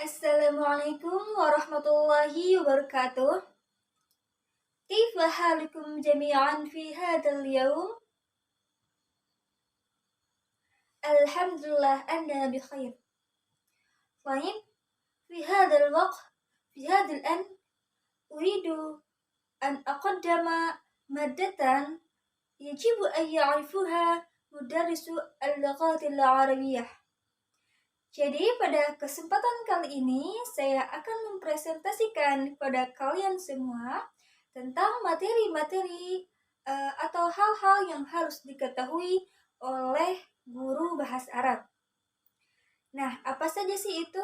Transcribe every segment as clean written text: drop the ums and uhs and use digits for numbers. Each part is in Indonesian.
Assalamualaikum warahmatullahi wabarakatuh. كيف حالكم جميعا في هذا اليوم؟ الحمد لله أنا بخير. طيب، في هذا الوقت في هذا الآن أريد أن أقدم مادة يجب أن يعرفها مدرس اللغات العربية. Jadi pada kesempatan kali ini saya akan mempresentasikan kepada kalian semua tentang materi-materi atau hal-hal yang harus diketahui oleh guru bahasa Arab. Nah, apa saja sih itu?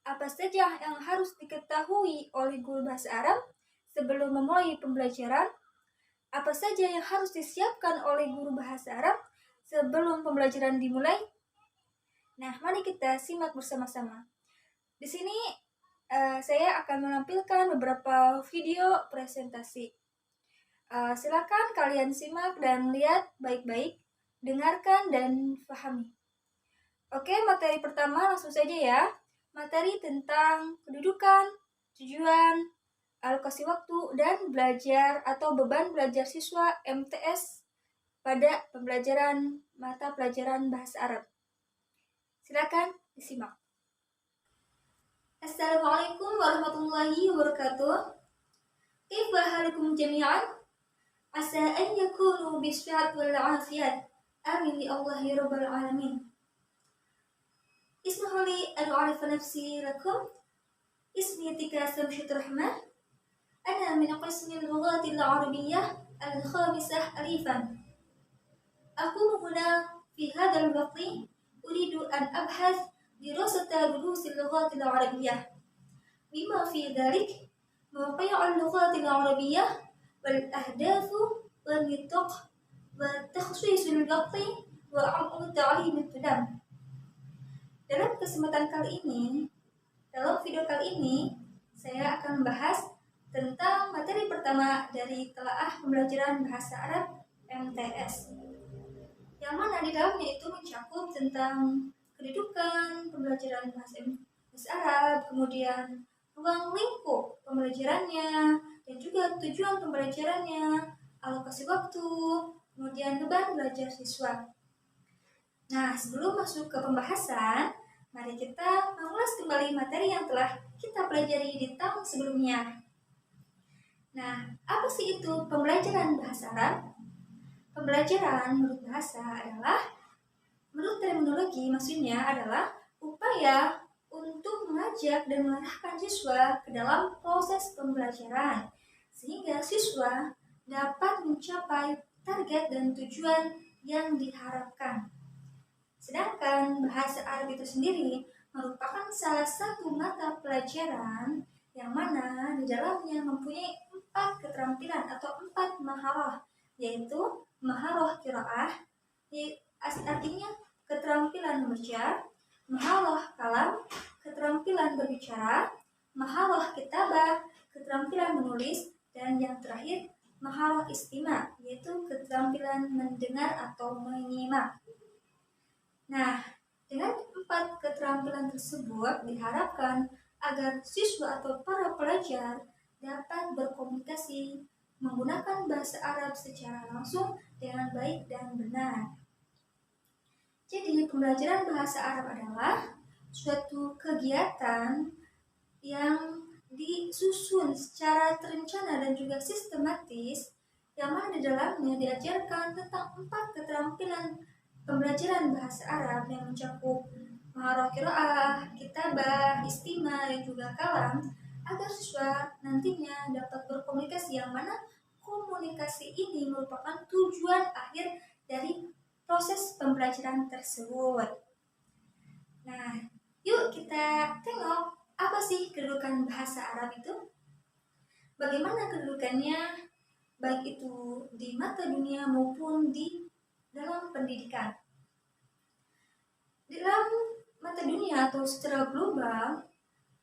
Apa saja yang harus diketahui oleh guru bahasa Arab sebelum memulai pembelajaran? Apa saja yang harus disiapkan oleh guru bahasa Arab sebelum pembelajaran dimulai? Nah, mari kita simak bersama-sama. Di sini saya akan menampilkan beberapa video presentasi. Silakan kalian simak dan lihat baik-baik, dengarkan dan pahami. Oke, materi pertama langsung saja ya. Materi tentang kedudukan, tujuan, alokasi waktu, dan belajar atau beban belajar siswa MTS pada pembelajaran mata pelajaran bahasa Arab. Silakan disimak. Assalamualaikum warahmatullahi wabarakatuh. كيف حالكم جميعا؟ عسى أن يكونوا بالصحة والعافية. آمين يا الله يا رب العالمين. اسمحوا لي أن أعرف نفسي لكم. اسمي تيكا سمشة رحمة. أنا من قسم اللغات العربية الخامسة ألفا. أقوم هنا في هذا الوقت أريد أن أبحث دراسة دروس اللغات العربية، بما في ذلك موقع اللغات العربية والأهداف والنطاق وتخصيص الوقت وتعليم الطلاب. Dalam kesempatan kali ini, dalam video kali ini, saya akan membahas tentang materi pertama dari telaah pembelajaran bahasa Arab MTS, yang mana di dalamnya itu mencakup tentang kedudukan pembelajaran bahasa Arab, kemudian ruang lingkup pembelajarannya, dan juga tujuan pembelajarannya, alokasi waktu, kemudian beban belajar siswa. Nah, sebelum masuk ke pembahasan, mari kita mengulas kembali materi yang telah kita pelajari di tahun sebelumnya. Nah, apa sih itu pembelajaran bahasa Arab? Pembelajaran menurut bahasa adalah, menurut terminologi maksudnya adalah upaya untuk mengajak dan mengarahkan siswa ke dalam proses pembelajaran, sehingga siswa dapat mencapai target dan tujuan yang diharapkan. Sedangkan bahasa Arab itu sendiri merupakan salah satu mata pelajaran yang mana di dalamnya mempunyai 4 keterampilan atau 4 maharah, yaitu maharah qiraah, artinya keterampilan membaca, maharah kalam, keterampilan berbicara, maharah kitabah, keterampilan menulis, dan yang terakhir maharah istima', yaitu keterampilan mendengar atau menyimak. Nah, dengan 4 keterampilan tersebut diharapkan agar siswa atau para pelajar dapat berkomunikasi menggunakan bahasa Arab secara langsung dengan baik dan benar. Jadi, pembelajaran bahasa Arab adalah suatu kegiatan yang disusun secara terencana dan juga sistematis, yang mana di dalamnya diajarkan tentang 4 keterampilan pembelajaran bahasa Arab yang mencakup maharah qiraah, kitabah, istima', dan juga kalam, agar siswa nantinya dapat berkomunikasi, yang mana komunikasi ini merupakan tujuan akhir dari proses pembelajaran tersebut. Nah, yuk kita tengok apa sih kedudukan bahasa Arab itu? Bagaimana kedudukannya, baik itu di mata dunia maupun di dalam pendidikan. Dalam mata dunia atau secara global,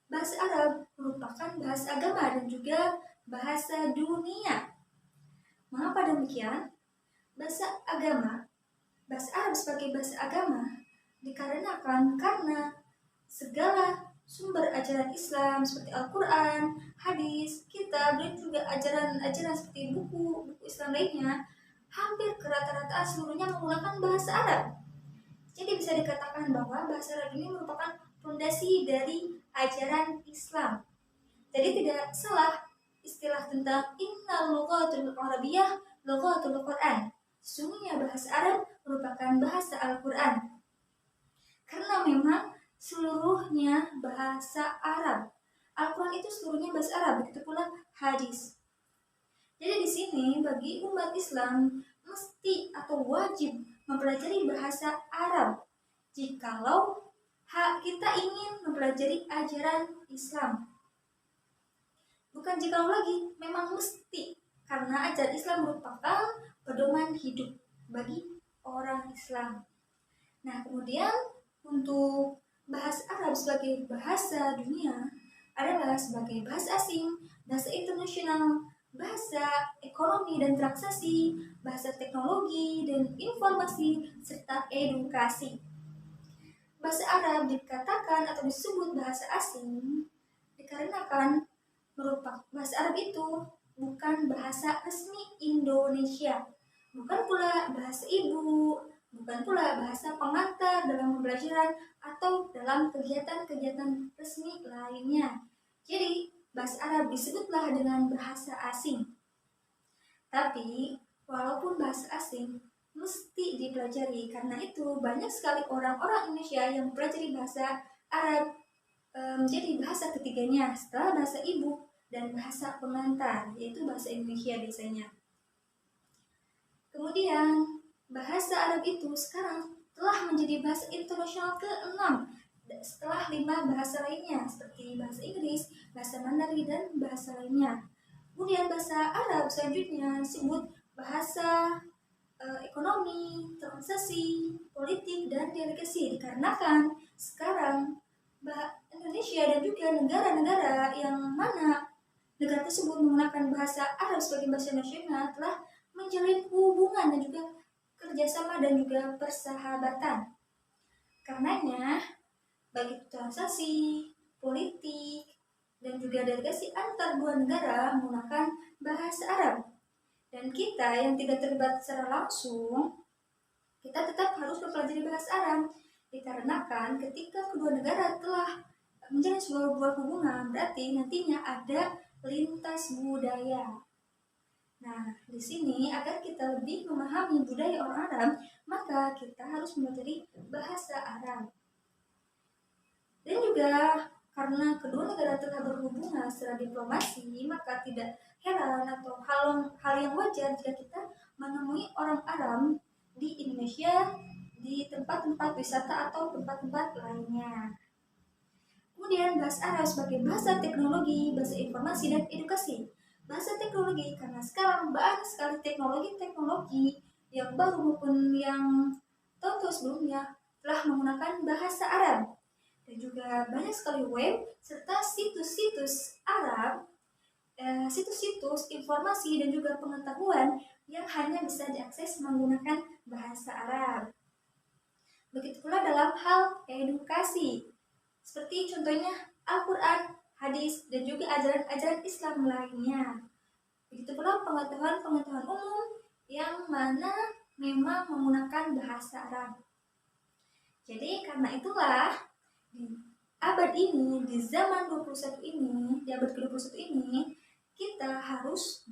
bahasa Arab merupakan bahasa agama dan juga bahasa dunia. Mengapa demikian? Bahasa Arab sebagai bahasa agama dikarenakan karena segala sumber ajaran Islam seperti Al-Quran, hadis, kitab, dan juga ajaran-ajaran seperti buku Islam lainnya, hampir ke rata-rata seluruhnya menggunakan bahasa Arab. Jadi bisa dikatakan bahwa bahasa Arab ini merupakan fondasi dari ajaran Islam. Jadi tidak salah istilah tentang innal lughatul arabiyyah lughatul Quran. Sesungguhnya bahasa Arab merupakan bahasa Al-Quran. Karena memang seluruhnya bahasa Arab. Al-Quran itu seluruhnya bahasa Arab, begitu pula hadis. Jadi di sini bagi umat Islam mesti atau wajib mempelajari bahasa Arab jikalau kita ingin mempelajari ajaran Islam. Bukan jikalau lagi, memang mesti, karena ajaran Islam merupakan pedoman hidup bagi orang Islam. Nah, kemudian untuk bahasa Arab sebagai bahasa dunia adalah sebagai bahasa asing, bahasa internasional, bahasa ekonomi dan transaksi, bahasa teknologi dan informasi, serta edukasi. Bahasa Arab dikatakan atau disebut bahasa asing dikarenakan bahasa Arab itu bukan bahasa resmi Indonesia, bukan pula bahasa ibu, bukan pula bahasa pengantar dalam pembelajaran atau dalam kegiatan-kegiatan resmi lainnya. Jadi, bahasa Arab disebutlah dengan bahasa asing. Tapi, walaupun bahasa asing, mesti dipelajari. Karena itu, banyak sekali orang-orang Indonesia yang mempelajari bahasa Arab menjadi bahasa ketiganya setelah bahasa ibu dan bahasa pengantar, yaitu bahasa Indonesia biasanya. Kemudian, bahasa Arab itu sekarang telah menjadi bahasa internasional ke-6 setelah 5 bahasa lainnya seperti bahasa Inggris, bahasa Mandarin, dan bahasa lainnya. Kemudian bahasa Arab selanjutnya disebut bahasa ekonomi, transaksi, politik, dan delegasi dikarenakan sekarang Indonesia dan juga negara-negara yang mana negara tersebut menggunakan bahasa Arab sebagai bahasa nasional telah menjalin hubungan dan juga kerjasama dan juga persahabatan. Karenanya, bagi transaksi, politik, dan juga delegasi antar dua negara menggunakan bahasa Arab. Dan kita yang tidak terlibat secara langsung, kita tetap harus mempelajari bahasa Arab. Dikarenakan ketika kedua negara telah menjalin sebuah hubungan, berarti nantinya ada lintas budaya. Nah, di sini agar kita lebih memahami budaya orang Arab, maka kita harus mempelajari bahasa Arab. Dan juga karena kedua negara telah berhubungan secara diplomasi, maka tidak heran atau hal yang wajar jika kita menemui orang Arab di Indonesia, di tempat-tempat wisata atau tempat-tempat lainnya. Kemudian bahasa Arab sebagai bahasa teknologi, bahasa informasi, dan edukasi. Bahasa teknologi karena sekarang banyak sekali teknologi-teknologi yang baru maupun yang tahun sebelumnya telah menggunakan bahasa Arab. Dan juga banyak sekali web serta situs-situs Arab, situs-situs informasi dan juga pengetahuan yang hanya bisa diakses menggunakan bahasa Arab. Begitu pula dalam hal edukasi, seperti contohnya Al-Quran, hadis, dan juga ajaran-ajaran Islam lainnya. Begitu pula pengetahuan-pengetahuan umum yang mana memang menggunakan bahasa Arab. Jadi karena itulah di abad ini, di zaman 21 ini, di abad ke-21 ini, kita harus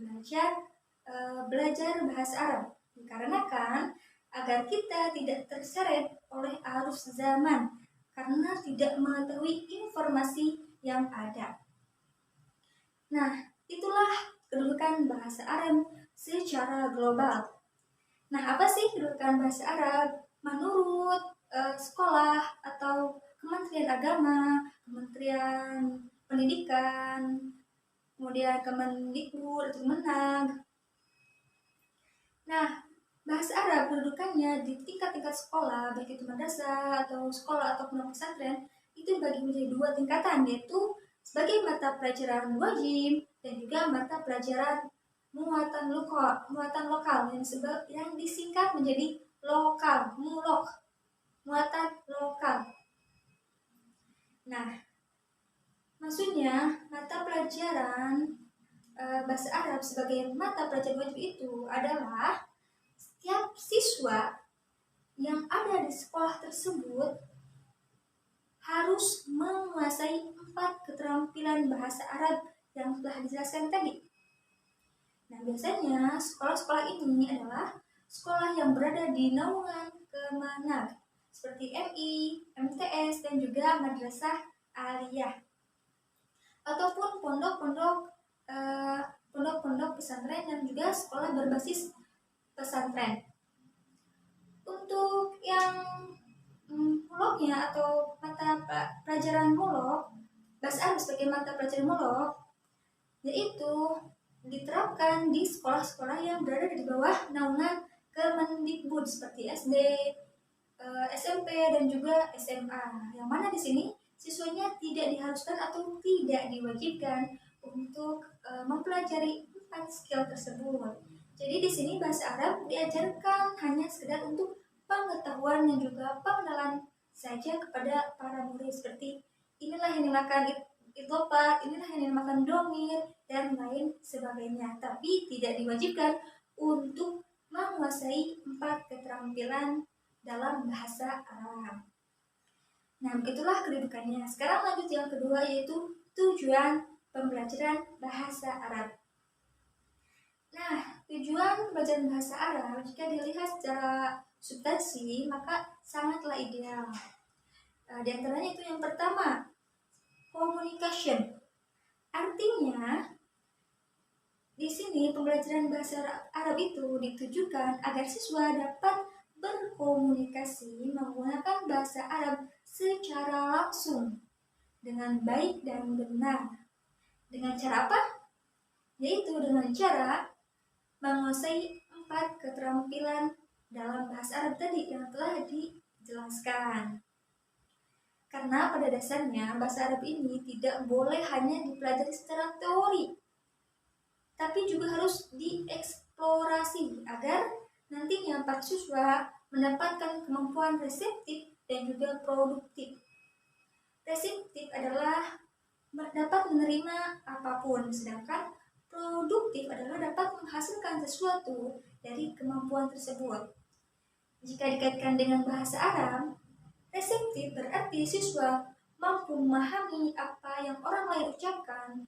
belajar bahasa Arab. Dikarenakan agar kita tidak terseret oleh arus zaman karena tidak mengetahui informasi yang ada. Nah, itulah kedudukan bahasa Arab secara global. Nah, apa sih kedudukan bahasa Arab menurut sekolah atau Kementerian Agama, Kementerian Pendidikan, kemudian Kemendikbud atau Kemenag? Nah, bahasa Arab kedudukannya di tingkat-tingkat sekolah, baik itu madrasah atau sekolah atau pondok pesantren, itu dibagi menjadi 2 tingkatan, yaitu sebagai mata pelajaran wajib dan juga mata pelajaran muatan lokal yang disingkat menjadi lokal, muatan lokal. Nah, Maksudnya, mata pelajaran bahasa Arab sebagai mata pelajaran wajib itu adalah setiap siswa yang ada di sekolah tersebut harus menguasai 4 keterampilan bahasa Arab yang telah dijelaskan tadi. Nah, biasanya sekolah-sekolah ini adalah sekolah yang berada di naungan Kemenag, seperti MI, MTS, dan juga madrasah aliyah, ataupun pondok-pondok pesantren dan juga sekolah berbasis pesantren. Untuk yang muloknya atau mata pelajaran mulok, bahasa Arab sebagai mata pelajaran mulok, yaitu diterapkan di sekolah-sekolah yang berada di bawah naungan Kemendikbud seperti SD, SMP, dan juga SMA. Yang mana di sini siswanya tidak diharuskan atau tidak diwajibkan untuk mempelajari 4 skill tersebut. Jadi di sini bahasa Arab diajarkan hanya sekedar untuk pengetahuan dan juga pengenalan saja kepada para murid, seperti inilah yang dinamakan idhofah, inilah yang dinamakan domir, dan lain sebagainya. Tapi tidak diwajibkan untuk menguasai 4 keterampilan dalam bahasa Arab. Nah, begitulah kedudukannya. Sekarang lanjut yang kedua, yaitu tujuan pembelajaran bahasa Arab. Nah, tujuan pembelajaran bahasa Arab jika dilihat secara substansi maka sangatlah ideal. Di antaranya itu yang pertama, communication. Artinya, di sini pembelajaran bahasa Arab itu ditujukan agar siswa dapat berkomunikasi menggunakan bahasa Arab secara langsung dengan baik dan benar. Dengan cara apa? Yaitu dengan cara menguasai 4 keterampilan dalam bahasa Arab tadi yang telah dijelaskan. Karena pada dasarnya bahasa Arab ini tidak boleh hanya dipelajari secara teori, tapi juga harus dieksplorasi agar nantinya para siswa mendapatkan kemampuan reseptif dan juga produktif. Reseptif adalah dapat menerima apapun, sedangkan produktif adalah dapat menghasilkan sesuatu dari kemampuan tersebut. Jika dikaitkan dengan bahasa Arab, reseptif berarti siswa mampu memahami apa yang orang lain ucapkan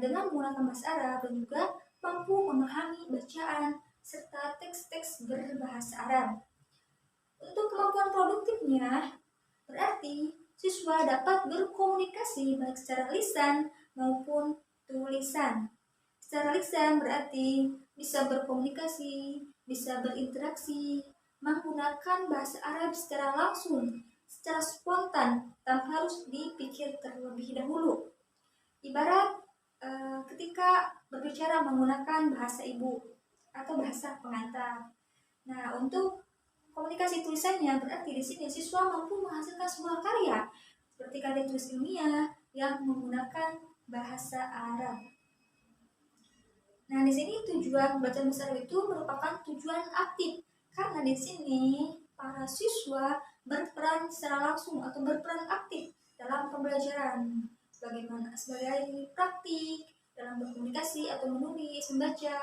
dengan menggunakan bahasa Arab, dan juga mampu memahami bacaan serta teks-teks berbahasa Arab. Untuk kemampuan produktifnya, berarti siswa dapat berkomunikasi baik secara lisan maupun tulisan. Secara lisan berarti bisa berkomunikasi, bisa berinteraksi, menggunakan bahasa Arab secara langsung, secara spontan, tanpa harus dipikir terlebih dahulu. Ibarat ketika berbicara menggunakan bahasa ibu atau bahasa pengantar. Nah, untuk komunikasi tulisannya berarti di sini siswa mampu menghasilkan sebuah karya seperti karya tulis ilmiah yang menggunakan bahasa Arab. Nah, di sini tujuan belajar bahasa Arab itu merupakan tujuan aktif, karena di sini para siswa berperan secara langsung atau berperan aktif dalam pembelajaran, sebagai praktik dalam berkomunikasi atau menulis, membaca.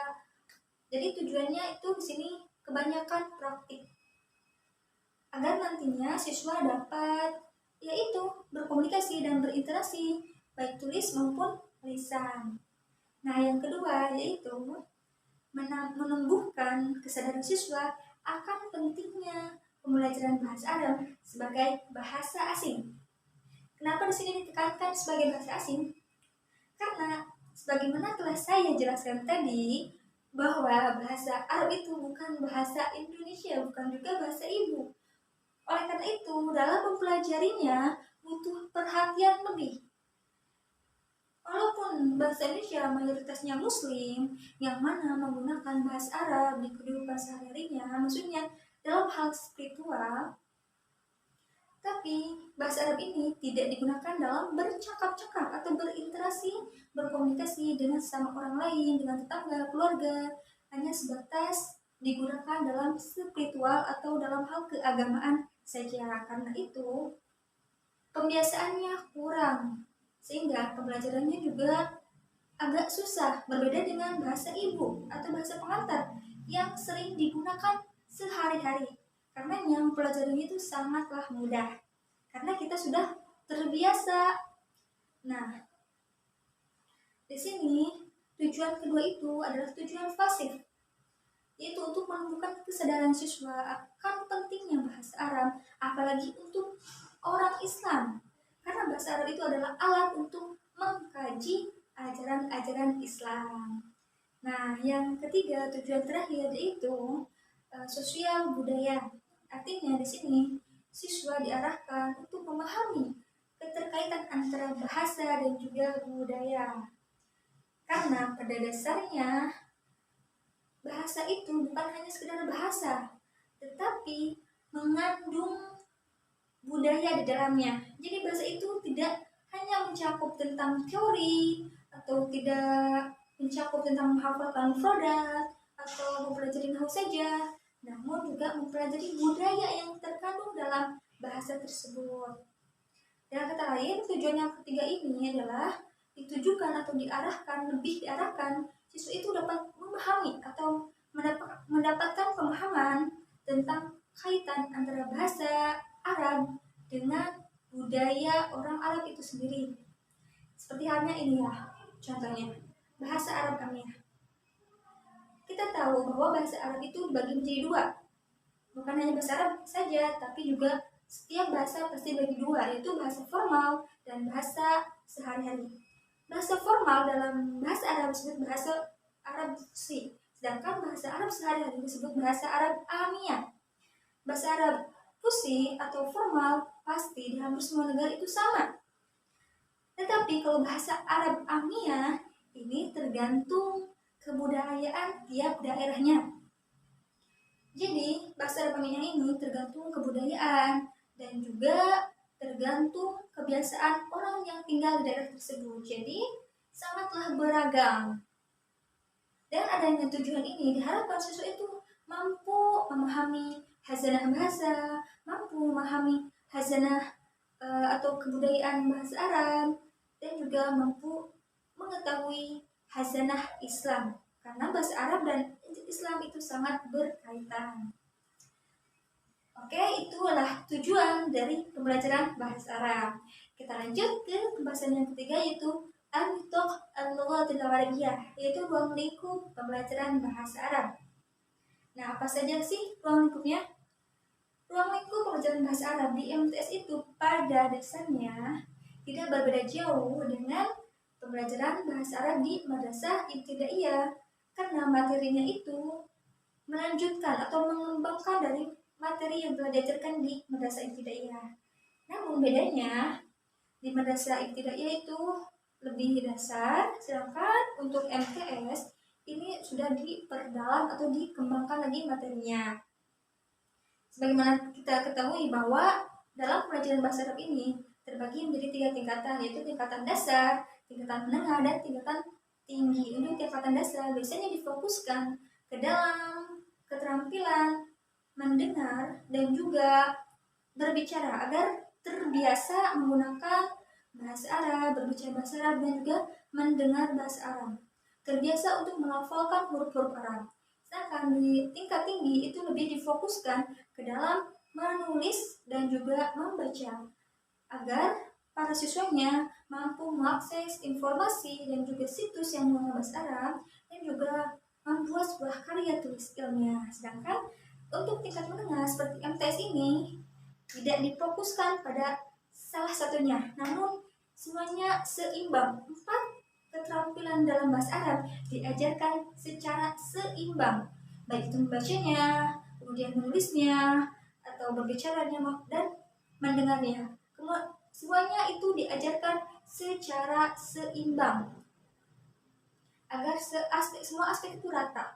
Jadi tujuannya itu di sini kebanyakan praktik, agar nantinya siswa dapat yaitu berkomunikasi dan berinteraksi baik tulis maupun lisan. Nah, yang kedua yaitu menumbuhkan kesadaran siswa akan pentingnya pembelajaran bahasa Arab sebagai bahasa asing. Kenapa di sini ditekankan sebagai bahasa asing? Karena sebagaimana telah saya jelaskan tadi, bahwa bahasa Arab itu bukan bahasa Indonesia, bukan juga bahasa ibu. Oleh karena itu, dalam mempelajarinya butuh perhatian lebih. Walaupun bahasa Indonesia mayoritasnya Muslim, yang mana menggunakan bahasa Arab di kehidupan sehari-harinya, maksudnya dalam hal spiritual, tapi bahasa Arab ini tidak digunakan dalam bercakap-cakap atau berinteraksi, berkomunikasi dengan sesama orang lain, dengan tetangga, keluarga, hanya sebatas digunakan dalam spiritual atau dalam hal keagamaan saja. Karena itu, pembiasaannya kurang, sehingga pembelajarannya juga agak susah, berbeda dengan bahasa ibu atau bahasa pengantar yang sering digunakan sehari-hari. Karenanya pelajarannya itu sangatlah mudah karena kita sudah terbiasa. Nah, di sini tujuan kedua itu adalah tujuan pasif, yaitu untuk menumbuhkan kesadaran siswa akan pentingnya bahasa Arab, apalagi untuk orang Islam. Karena bahasa Arab itu adalah alat untuk mengkaji ajaran-ajaran Islam. Nah, yang ketiga, tujuan terakhir yaitu sosial budaya. Artinya di sini siswa diarahkan untuk memahami keterkaitan antara bahasa dan juga budaya. Karena pada dasarnya bahasa itu bukan hanya sekedar bahasa, tetapi mengandung budaya di dalamnya. Jadi bahasa itu tidak hanya mencakup tentang teori atau tidak mencakup tentang menghafalkan mufradat atau mempelajari nahwu saja, namun juga mempelajari budaya yang terkandung dalam bahasa tersebut. Dengan kata lain, tujuan yang ketiga ini adalah ditujukan atau lebih diarahkan siswa itu dapat memahami atau mendapatkan pemahaman tentang kaitan antara bahasa Arab dengan budaya orang Arab itu sendiri. Seperti halnya ini ya, contohnya bahasa Arab Amiyah. Kita tahu bahwa bahasa Arab itu dibagi menjadi dua, bukan hanya bahasa Arab saja, tapi juga setiap bahasa pasti dibagi dua, yaitu bahasa formal dan bahasa sehari-hari. Bahasa formal dalam bahasa Arab disebut bahasa Arab Fusi, sedangkan bahasa Arab sehari-hari disebut bahasa Arab Amiyah. Bahasa Arab Fusi atau formal pasti di hampir semua negara itu sama. Tetapi kalau bahasa Arab Amiyah ini tergantung kebudayaan tiap daerahnya. Jadi bahasa Arab Amiyah ini tergantung kebudayaan dan juga tergantung kebiasaan orang yang tinggal di daerah tersebut. Jadi sangatlah beragam. Dan adanya tujuan ini diharapkan siswa itu mampu memahami hazanah bahasa, mampu memahami hazanah atau kebudayaan bahasa Arab, dan juga mampu mengetahui hazanah Islam. Karena bahasa Arab dan Islam itu sangat berkaitan. Oke, itulah tujuan dari pembelajaran bahasa Arab. Kita lanjut ke pembahasan yang ketiga, yaitu An-Nitoq Al-Lughatil Arabiyyah, yaitu ruang lingkup pembelajaran bahasa Arab. Nah, apa saja sih ruang lingkupnya? Ruang lingkup pembelajaran bahasa Arab di MTS itu pada dasarnya tidak berbeda jauh dengan pembelajaran bahasa Arab di Madrasah Ibtidaiyah, karena materinya itu melanjutkan atau mengembangkan dari materi yang telah diajarkan di Madrasah Ibtidaiyah. Namun bedanya di Madrasah Ibtidaiyah itu lebih dasar, sedangkan untuk MTS ini sudah diperdalam atau dikembangkan lagi materinya. Sebagaimana kita ketahui bahwa dalam pelajaran bahasa Arab ini terbagi menjadi 3 tingkatan, yaitu tingkatan dasar, tingkatan menengah, dan tingkatan tinggi. Untuk tingkatan dasar biasanya difokuskan ke dalam keterampilan mendengar dan juga berbicara agar terbiasa menggunakan bahasa Arab, berbicara bahasa Arab, dan juga mendengar bahasa Arab. Terbiasa untuk melafalkan huruf-huruf Arab. Sedangkan di tingkat tinggi itu lebih difokuskan ke dalam menulis dan juga membaca agar para siswanya mampu mengakses informasi dan juga situs yang menggunakan bahasa Arab dan juga membuat sebuah karya tulis ilmiah. Sedangkan untuk tingkat menengah seperti MTS ini tidak difokuskan pada salah satunya, namun semuanya seimbang. 4 keterampilan dalam bahasa Arab diajarkan secara seimbang, baik itu membacanya, kemudian menulisnya, atau berbicaranya dan mendengarnya. Semuanya itu diajarkan secara seimbang agar semua aspek itu rata.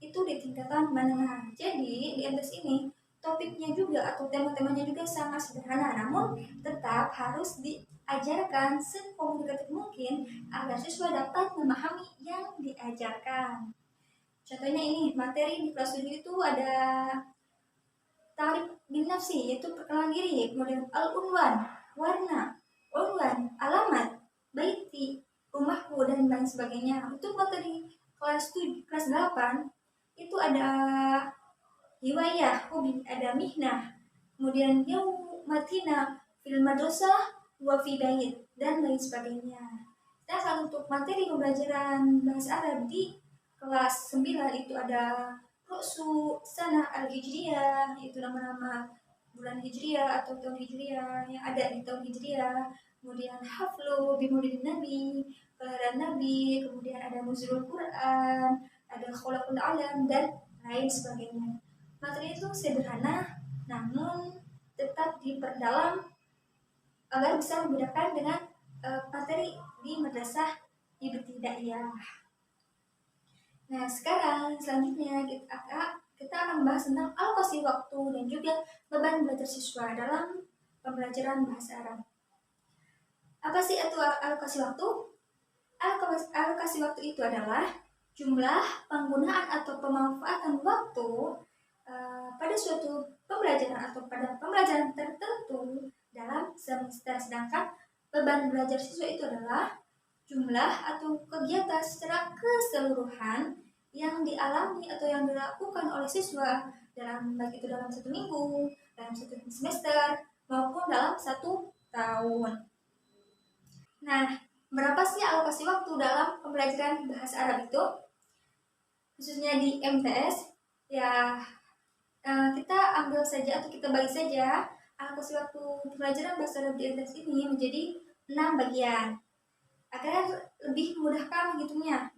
Itu di tingkatan menengah. Jadi di MTS ini topiknya juga atau tema-temanya juga sangat sederhana, namun tetap harus diajarkan sekomunikatif mungkin agar siswa dapat memahami yang diajarkan. Contohnya ini, materi di kelas 7 itu ada ta'rif bin nafsi, yaitu perkenalan diri, kemudian al-unwan, warna, unwan, alamat, lain sebagainya. Untuk materi kelas 8 itu ada riwayah, ada mihnah, kemudian yaumatina fil madrasah wa fi bait, dan lain sebagainya. Sedangkan untuk materi pembelajaran bahasa Arab di kelas 9 itu ada Ru'su Sanah Al-Hijriyah, yaitu nama-nama bulan Hijriyah atau tahun Hijriyah yang ada di tahun Hijriyah. Kemudian Haflu Bimulidin Nabi, kelahiran Nabi, kemudian ada Nuzulul Quran, ada Khulaqul Alam, dan lain sebagainya. Materi itu sederhana, namun tetap diperdalam agar bisa membedakan dengan materi di madrasah ibtidaiyah. Nah, selanjutnya kita akan membahas tentang alokasi waktu dan juga beban belajar siswa dalam pembelajaran bahasa Arab. Apa sih itu alokasi waktu? Alokasi waktu itu adalah jumlah penggunaan atau pemanfaatan waktu pada suatu pembelajaran atau pada pembelajaran tertentu dalam semester. Sedangkan beban belajar siswa itu adalah jumlah atau kegiatan secara keseluruhan yang dialami atau yang dilakukan oleh siswa baik itu dalam 1 minggu, dalam 1 semester, maupun dalam 1 tahun. Nah, berapa sih alokasi waktu dalam pembelajaran bahasa Arab itu? Khususnya di MTS, ya kita ambil saja atau kita bagi saja alokasi waktu pembelajaran bahasa Arab di MTS ini menjadi 6 bagian. Agar lebih memudahkan menghitungnya,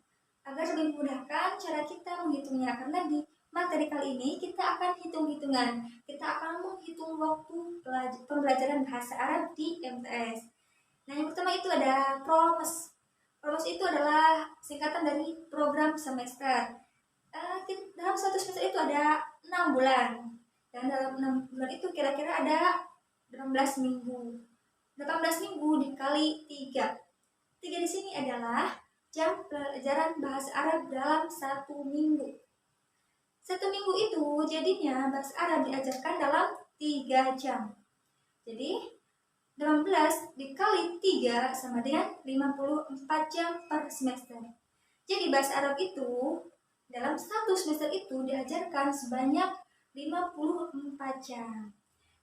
cara kita menghitungnya, karena di materi kali ini kita akan hitung-hitungan, kita akan menghitung waktu pembelajaran bahasa Arab di MTS. Nah, yang pertama itu ada PROMES. PROMES itu adalah singkatan dari program semester. Dalam 1 semester itu ada 6 bulan, dan dalam 6 bulan itu kira-kira ada 18 minggu. 18 minggu dikali 3. 3 di sini adalah jam pelajaran bahasa Arab dalam 1 minggu. 1 minggu itu jadinya bahasa Arab diajarkan dalam 3 jam. Jadi 18 dikali 3 sama dengan 54 jam per semester. Jadi bahasa Arab itu dalam 1 semester itu diajarkan sebanyak 54 jam.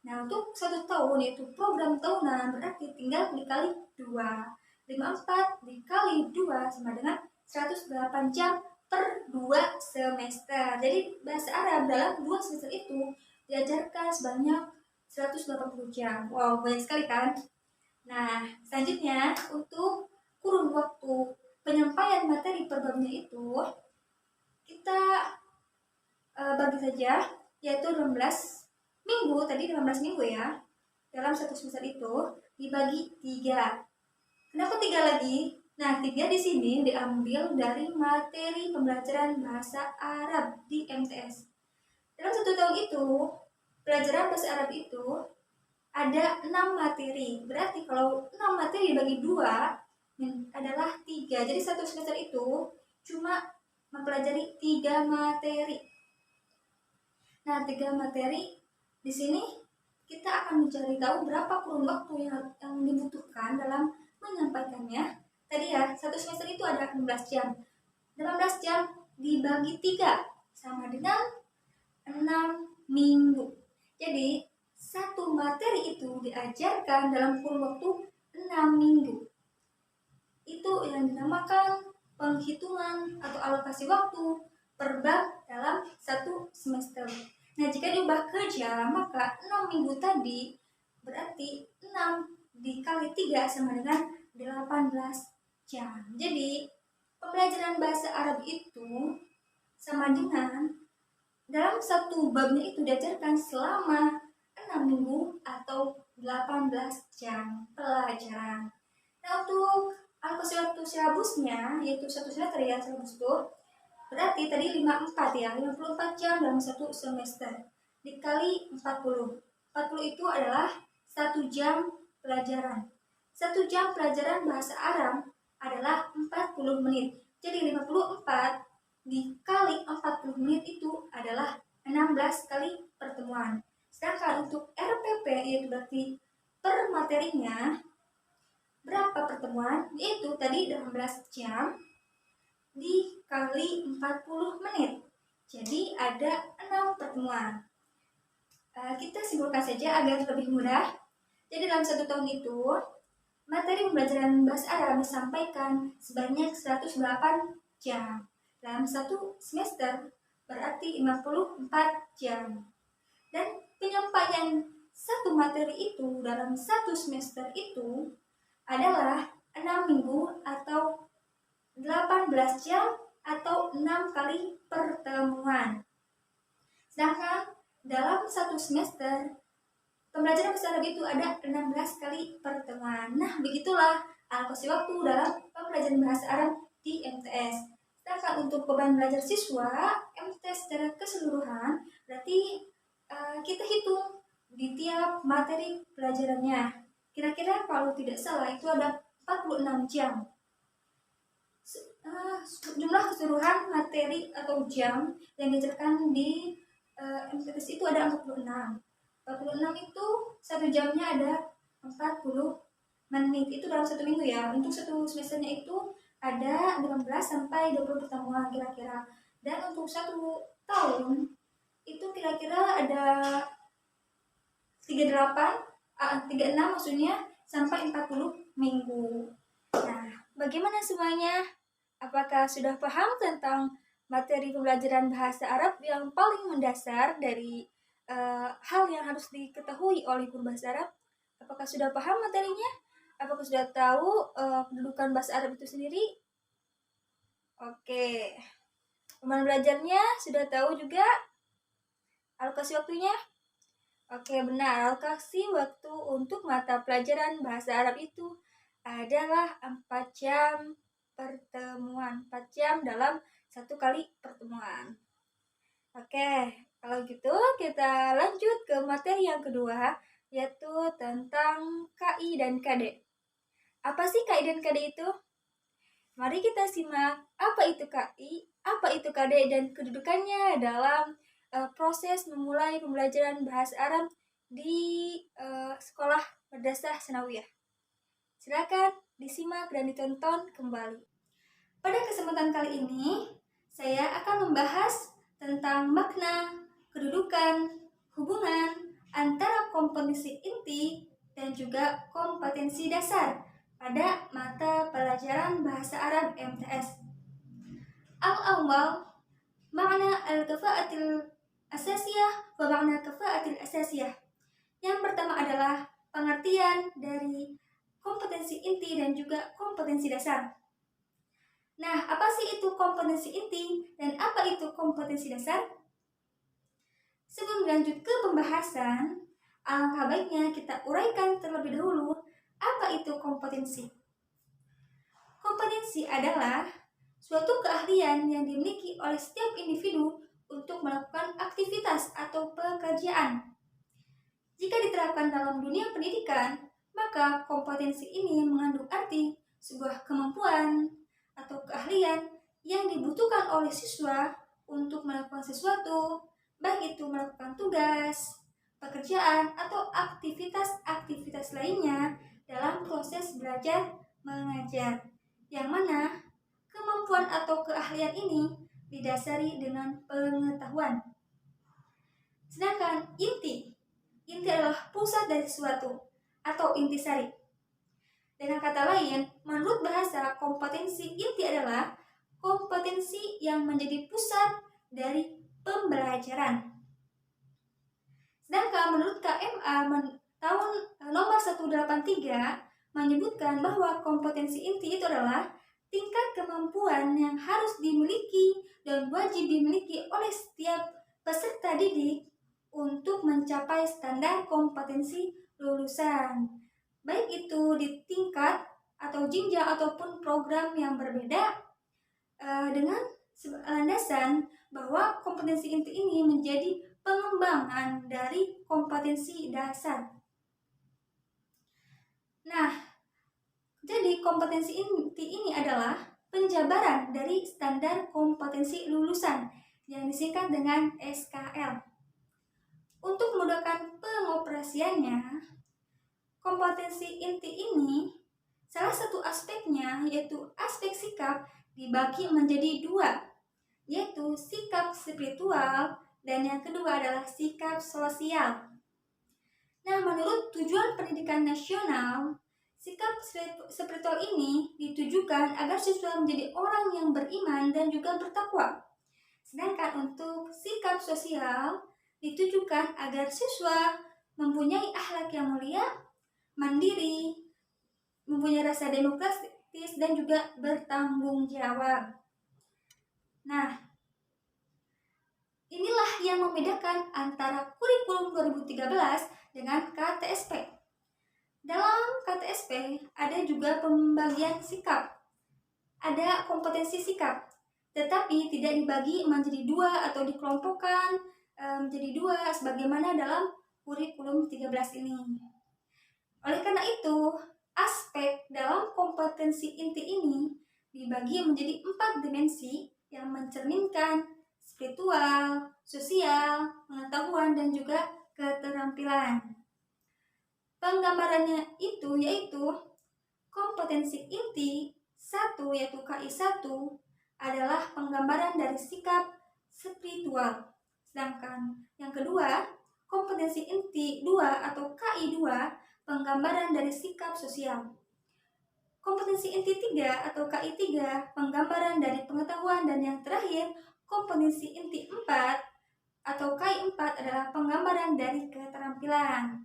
Nah, untuk 1 tahun yaitu program tahunan berarti tinggal dikali 2. 54 dikali 2 sama dengan 108 jam per 2 semester. Jadi bahasa Arab dalam 2 semester itu diajarkan sebanyak 180 jam. Wow, banyak sekali kan? Nah, selanjutnya untuk kurun waktu penyampaian materi per babnya itu kita bagi saja, yaitu 16 minggu, tadi 15 minggu ya. Dalam 1 semester itu dibagi 3. Kenapa 3 lagi? Nah, 3 di sini diambil dari materi pembelajaran bahasa Arab di MTS. Dalam 1 tahun itu, pelajaran bahasa Arab itu ada 6 materi. Berarti kalau 6 materi dibagi 2 adalah 3. Jadi 1 semester itu cuma mempelajari 3 materi. Nah, 3 materi di sini kita akan mencari tahu berapa kurun waktu yang dibutuhkan dalam menyampaikannya. Tadi ya, 1 semester itu ada 16 jam. 18 jam dibagi 3 sama dengan 6 minggu. Jadi, 1 materi itu diajarkan dalam kurun waktu 6 minggu. Itu yang dinamakan penghitungan atau alokasi waktu per bab dalam 1 semester. Nah, jika diubah ke jam, maka 6 minggu tadi berarti 6 dikali 3 sama dengan 18 jam. Jadi, pembelajaran bahasa Arab itu sama dengan dalam 1 babnya itu diajarkan selama 6 minggu atau 18 jam pelajaran. Nah, untuk alokasi waktu silabusnya, yaitu 1 semester ya, silabus itu berarti tadi 54 ya, 54 jam dalam 1 semester dikali 40. 40 itu adalah 1 jam pelajaran. 1 jam pelajaran bahasa Arab adalah 40 menit. Jadi 54 dikali 40 menit itu adalah 16 kali pertemuan. Sedangkan untuk RPP, yaitu berarti per materinya, berapa pertemuan? Yaitu tadi 18 jam dikali 40 menit. Jadi ada 6 pertemuan. Kita simpulkan saja agar lebih mudah. Jadi dalam 1 tahun itu, materi pembelajaran bahasa Arab disampaikan sebanyak 108 jam. Dalam 1 semester berarti 54 jam. Dan penyampaian satu materi itu dalam 1 semester itu adalah 6 minggu atau 18 jam atau 6 kali pertemuan. Sedangkan dalam 1 semester pembelajaran bahasa Arab itu ada 16 kali pertemuan. Nah, begitulah alokasi waktu dalam pembelajaran bahasa Arab di MTS. Sedangkan untuk beban belajar siswa, MTS secara keseluruhan berarti kita hitung di tiap materi pelajarannya. Kira-kira kalau tidak salah itu ada 46 jam. Jumlah keseluruhan materi atau jam yang diajarkan di MTS itu ada 46. 46 itu 1 jamnya ada 40 menit. Itu dalam 1 minggu ya. Untuk 1 semesternya itu ada 15 sampai 20 pertemuan kira-kira. Dan untuk 1 tahun itu kira-kira ada 36 maksudnya sampai 40 minggu. Nah, bagaimana semuanya? Apakah sudah paham tentang materi pembelajaran bahasa Arab yang paling mendasar dari hal yang harus diketahui oleh guru bahasa Arab? Apakah sudah paham materinya? Apakah sudah tahu kedudukan bahasa Arab itu sendiri? Oke. Teman belajarnya sudah tahu juga alokasi waktunya? Oke, benar. Alokasi waktu untuk mata pelajaran bahasa Arab itu adalah 4 jam pertemuan. 4 jam dalam 1 kali pertemuan. Oke, kalau gitu kita lanjut ke materi yang kedua, yaitu tentang KI dan KD. Apa sih KI dan KD itu? Mari kita simak apa itu KI, apa itu KD, dan kedudukannya dalam proses memulai pembelajaran bahasa Arab di sekolah madrasah sanawiyah. Silakan disimak dan ditonton kembali. Pada kesempatan kali ini, saya akan membahas tentang makna, kedudukan, hubungan antara kompetensi inti dan juga kompetensi dasar pada mata pelajaran bahasa Arab MTS. Al-awwal, makna al-kafa'atil asasiyah wa makna kafa'atil asasiyah. Yang pertama adalah pengertian dari kompetensi inti dan juga kompetensi dasar. Nah, apa sih itu kompetensi inti dan apa itu kompetensi dasar? Sebelum lanjut ke pembahasan, alangkah baiknya kita uraikan terlebih dahulu apa itu kompetensi. Kompetensi adalah suatu keahlian yang dimiliki oleh setiap individu untuk melakukan aktivitas atau pekerjaan. Jika diterapkan dalam dunia pendidikan, maka kompetensi ini mengandung arti sebuah kemampuan atau keahlian yang dibutuhkan oleh siswa untuk melakukan sesuatu, baik itu melakukan tugas, pekerjaan, atau aktivitas-aktivitas lainnya dalam proses belajar mengajar, yang mana kemampuan atau keahlian ini didasari dengan pengetahuan. Sedangkan inti adalah pusat dari sesuatu atau intisari. Dengan kata lain, menurut bahasa, kompetensi inti adalah kompetensi yang menjadi pusat dari pembelajaran. Sedangkan menurut KMA tahun nomor 183 menyebutkan bahwa kompetensi inti itu adalah tingkat kemampuan yang harus dimiliki dan wajib dimiliki oleh setiap peserta didik untuk mencapai standar kompetensi lulusan, baik itu di tingkat atau jenjang ataupun program yang berbeda, dengan landasan bahwa kompetensi inti ini menjadi pengembangan dari kompetensi dasar. Nah, jadi kompetensi inti ini adalah penjabaran dari standar kompetensi lulusan yang disingkat dengan SKL. Untuk memudahkan pengoperasiannya, kompetensi inti ini salah satu aspeknya yaitu aspek sikap dibagi menjadi dua, yaitu sikap spiritual dan yang kedua adalah sikap sosial. Nah, menurut tujuan pendidikan nasional, sikap spiritual ini ditujukan agar siswa menjadi orang yang beriman dan juga bertakwa. Sedangkan untuk sikap sosial ditujukan agar siswa mempunyai akhlak yang mulia, mandiri, mempunyai rasa demokratis dan juga bertanggung jawab. Nah, inilah yang membedakan antara kurikulum 2013 dengan KTSP. Dalam KTSP ada juga pembagian sikap, ada kompetensi sikap, tetapi tidak dibagi menjadi dua atau dikelompokkan menjadi dua sebagaimana dalam kurikulum 13 ini. Oleh karena itu, aspek dalam kompetensi inti ini dibagi menjadi 4 dimensi yang mencerminkan spiritual, sosial, pengetahuan, dan juga keterampilan. Penggambarannya itu yaitu kompetensi inti 1 yaitu KI1 adalah penggambaran dari sikap spiritual. Sedangkan yang kedua, kompetensi inti 2 atau KI2 penggambaran dari sikap sosial. Kompetensi inti 3 atau KI3 penggambaran dari pengetahuan, dan yang terakhir kompetensi inti 4 atau KI4 adalah penggambaran dari keterampilan.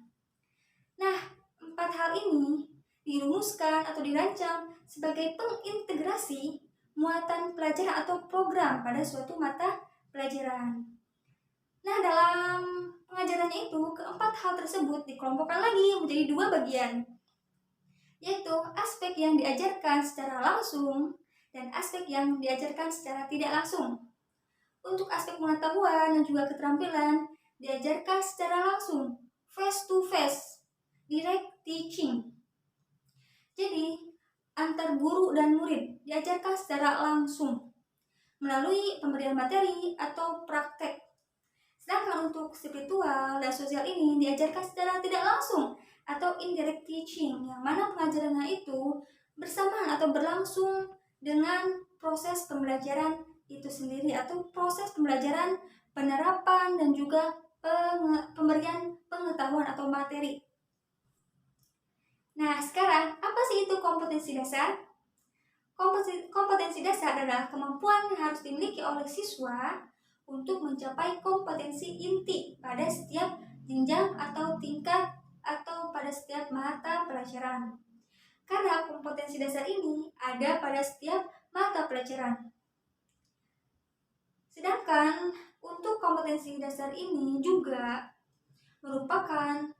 Nah, 4 hal ini dirumuskan atau dirancang sebagai pengintegrasi muatan pelajaran atau program pada suatu mata pelajaran. Nah, dalam pengajarannya itu, keempat hal tersebut dikelompokkan lagi menjadi 2 bagian, yaitu aspek yang diajarkan secara langsung dan aspek yang diajarkan secara tidak langsung. Untuk aspek pengetahuan dan juga keterampilan diajarkan secara langsung, face to face, direct teaching. Jadi, antar guru dan murid diajarkan secara langsung melalui pemberian materi atau praktek. Sedangkan untuk spiritual dan sosial ini diajarkan secara tidak langsung atau indirect teaching, yang mana pengajarannya itu bersamaan atau berlangsung dengan proses pembelajaran itu sendiri atau proses pembelajaran, penerapan, dan juga pemberian pengetahuan atau materi. Nah, sekarang apa sih itu kompetensi dasar? Kompetensi dasar adalah kemampuan yang harus dimiliki oleh siswa untuk mencapai kompetensi inti pada setiap jenjang atau tingkat atau pada setiap mata pelajaran. Karena kompetensi dasar ini ada pada setiap mata pelajaran. Sedangkan untuk kompetensi dasar ini juga merupakan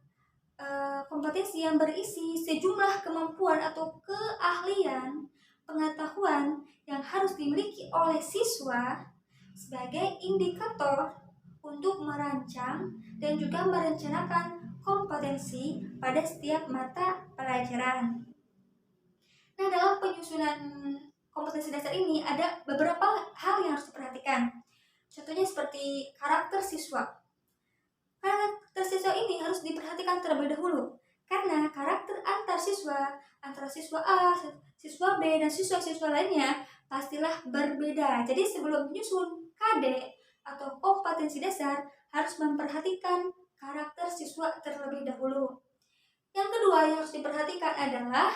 kompetensi yang berisi sejumlah kemampuan atau keahlian, pengetahuan yang harus dimiliki oleh siswa sebagai indikator untuk merancang dan juga merencanakan kompetensi pada setiap mata pelajaran. Nah, dalam penyusunan kompetensi dasar ini ada beberapa hal yang harus diperhatikan. Contohnya seperti karakter siswa. Karakter siswa ini harus diperhatikan terlebih dahulu, karena karakter antar siswa A, siswa B, dan siswa-siswa lainnya pastilah berbeda. Jadi sebelum menyusun KD atau kompetensi dasar harus memperhatikan karakter siswa terlebih dahulu. Yang kedua yang harus diperhatikan adalah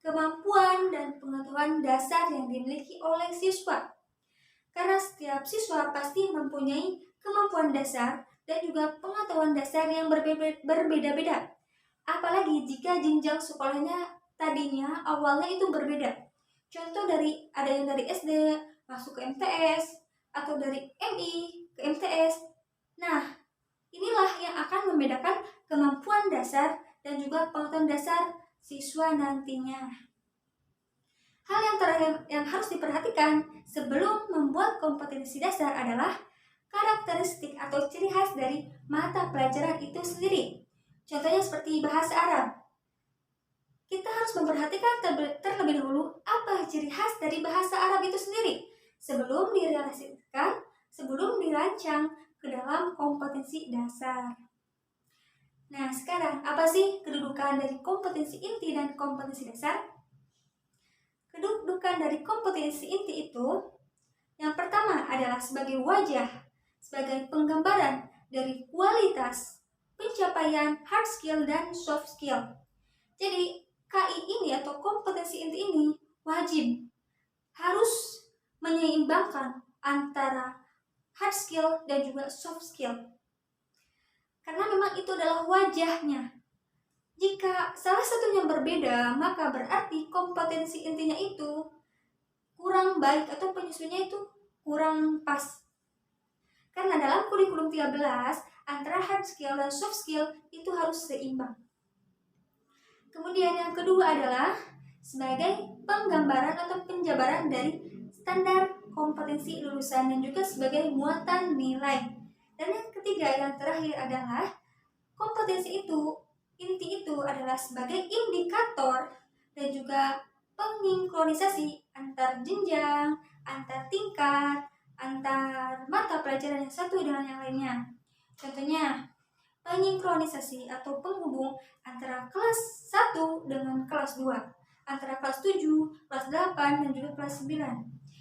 kemampuan dan pengetahuan dasar yang dimiliki oleh siswa. Karena setiap siswa pasti mempunyai kemampuan dasar dan juga pengetahuan dasar yang berbeda-beda. Apalagi jika jenjang sekolahnya tadinya awalnya itu berbeda. Contoh ada yang dari SD masuk ke MTS atau dari MI ke MTS. Nah, inilah yang akan membedakan kemampuan dasar dan juga pengetahuan dasar siswa nantinya. Hal yang terakhir yang harus diperhatikan sebelum membuat kompetensi dasar adalah karakteristik atau ciri khas dari mata pelajaran itu sendiri. Contohnya seperti bahasa Arab. Kita harus memperhatikan terlebih dahulu apa ciri khas dari bahasa Arab itu sendiri sebelum direalisasikan, sebelum dirancang ke dalam kompetensi dasar. Nah, sekarang apa sih kedudukan dari kompetensi inti dan kompetensi dasar? Kedudukan dari kompetensi inti itu, yang pertama adalah sebagai wajah, sebagai penggambaran dari kualitas, pencapaian hard skill dan soft skill. Jadi KI ini atau kompetensi inti ini wajib harus menyeimbangkan antara hard skill dan juga soft skill. Karena memang itu adalah wajahnya. Jika salah satunya berbeda, maka berarti kompetensi intinya itu kurang baik atau penyusunnya itu kurang pas. Karena dalam kurikulum 13, antara hard skill dan soft skill itu harus seimbang. Kemudian yang kedua adalah sebagai penggambaran atau penjabaran dari standar kompetensi lulusan dan juga sebagai muatan nilai. Dan yang ketiga, yang terakhir adalah kompetensi itu, inti itu adalah sebagai indikator dan juga pensinkronisasi antar jenjang, antar tingkat, antar mata pelajaran yang satu dengan yang lainnya. Contohnya, pensinkronisasi atau penghubung antara kelas 1 dengan kelas 2, antara kelas 7, kelas 8, dan juga kelas 9.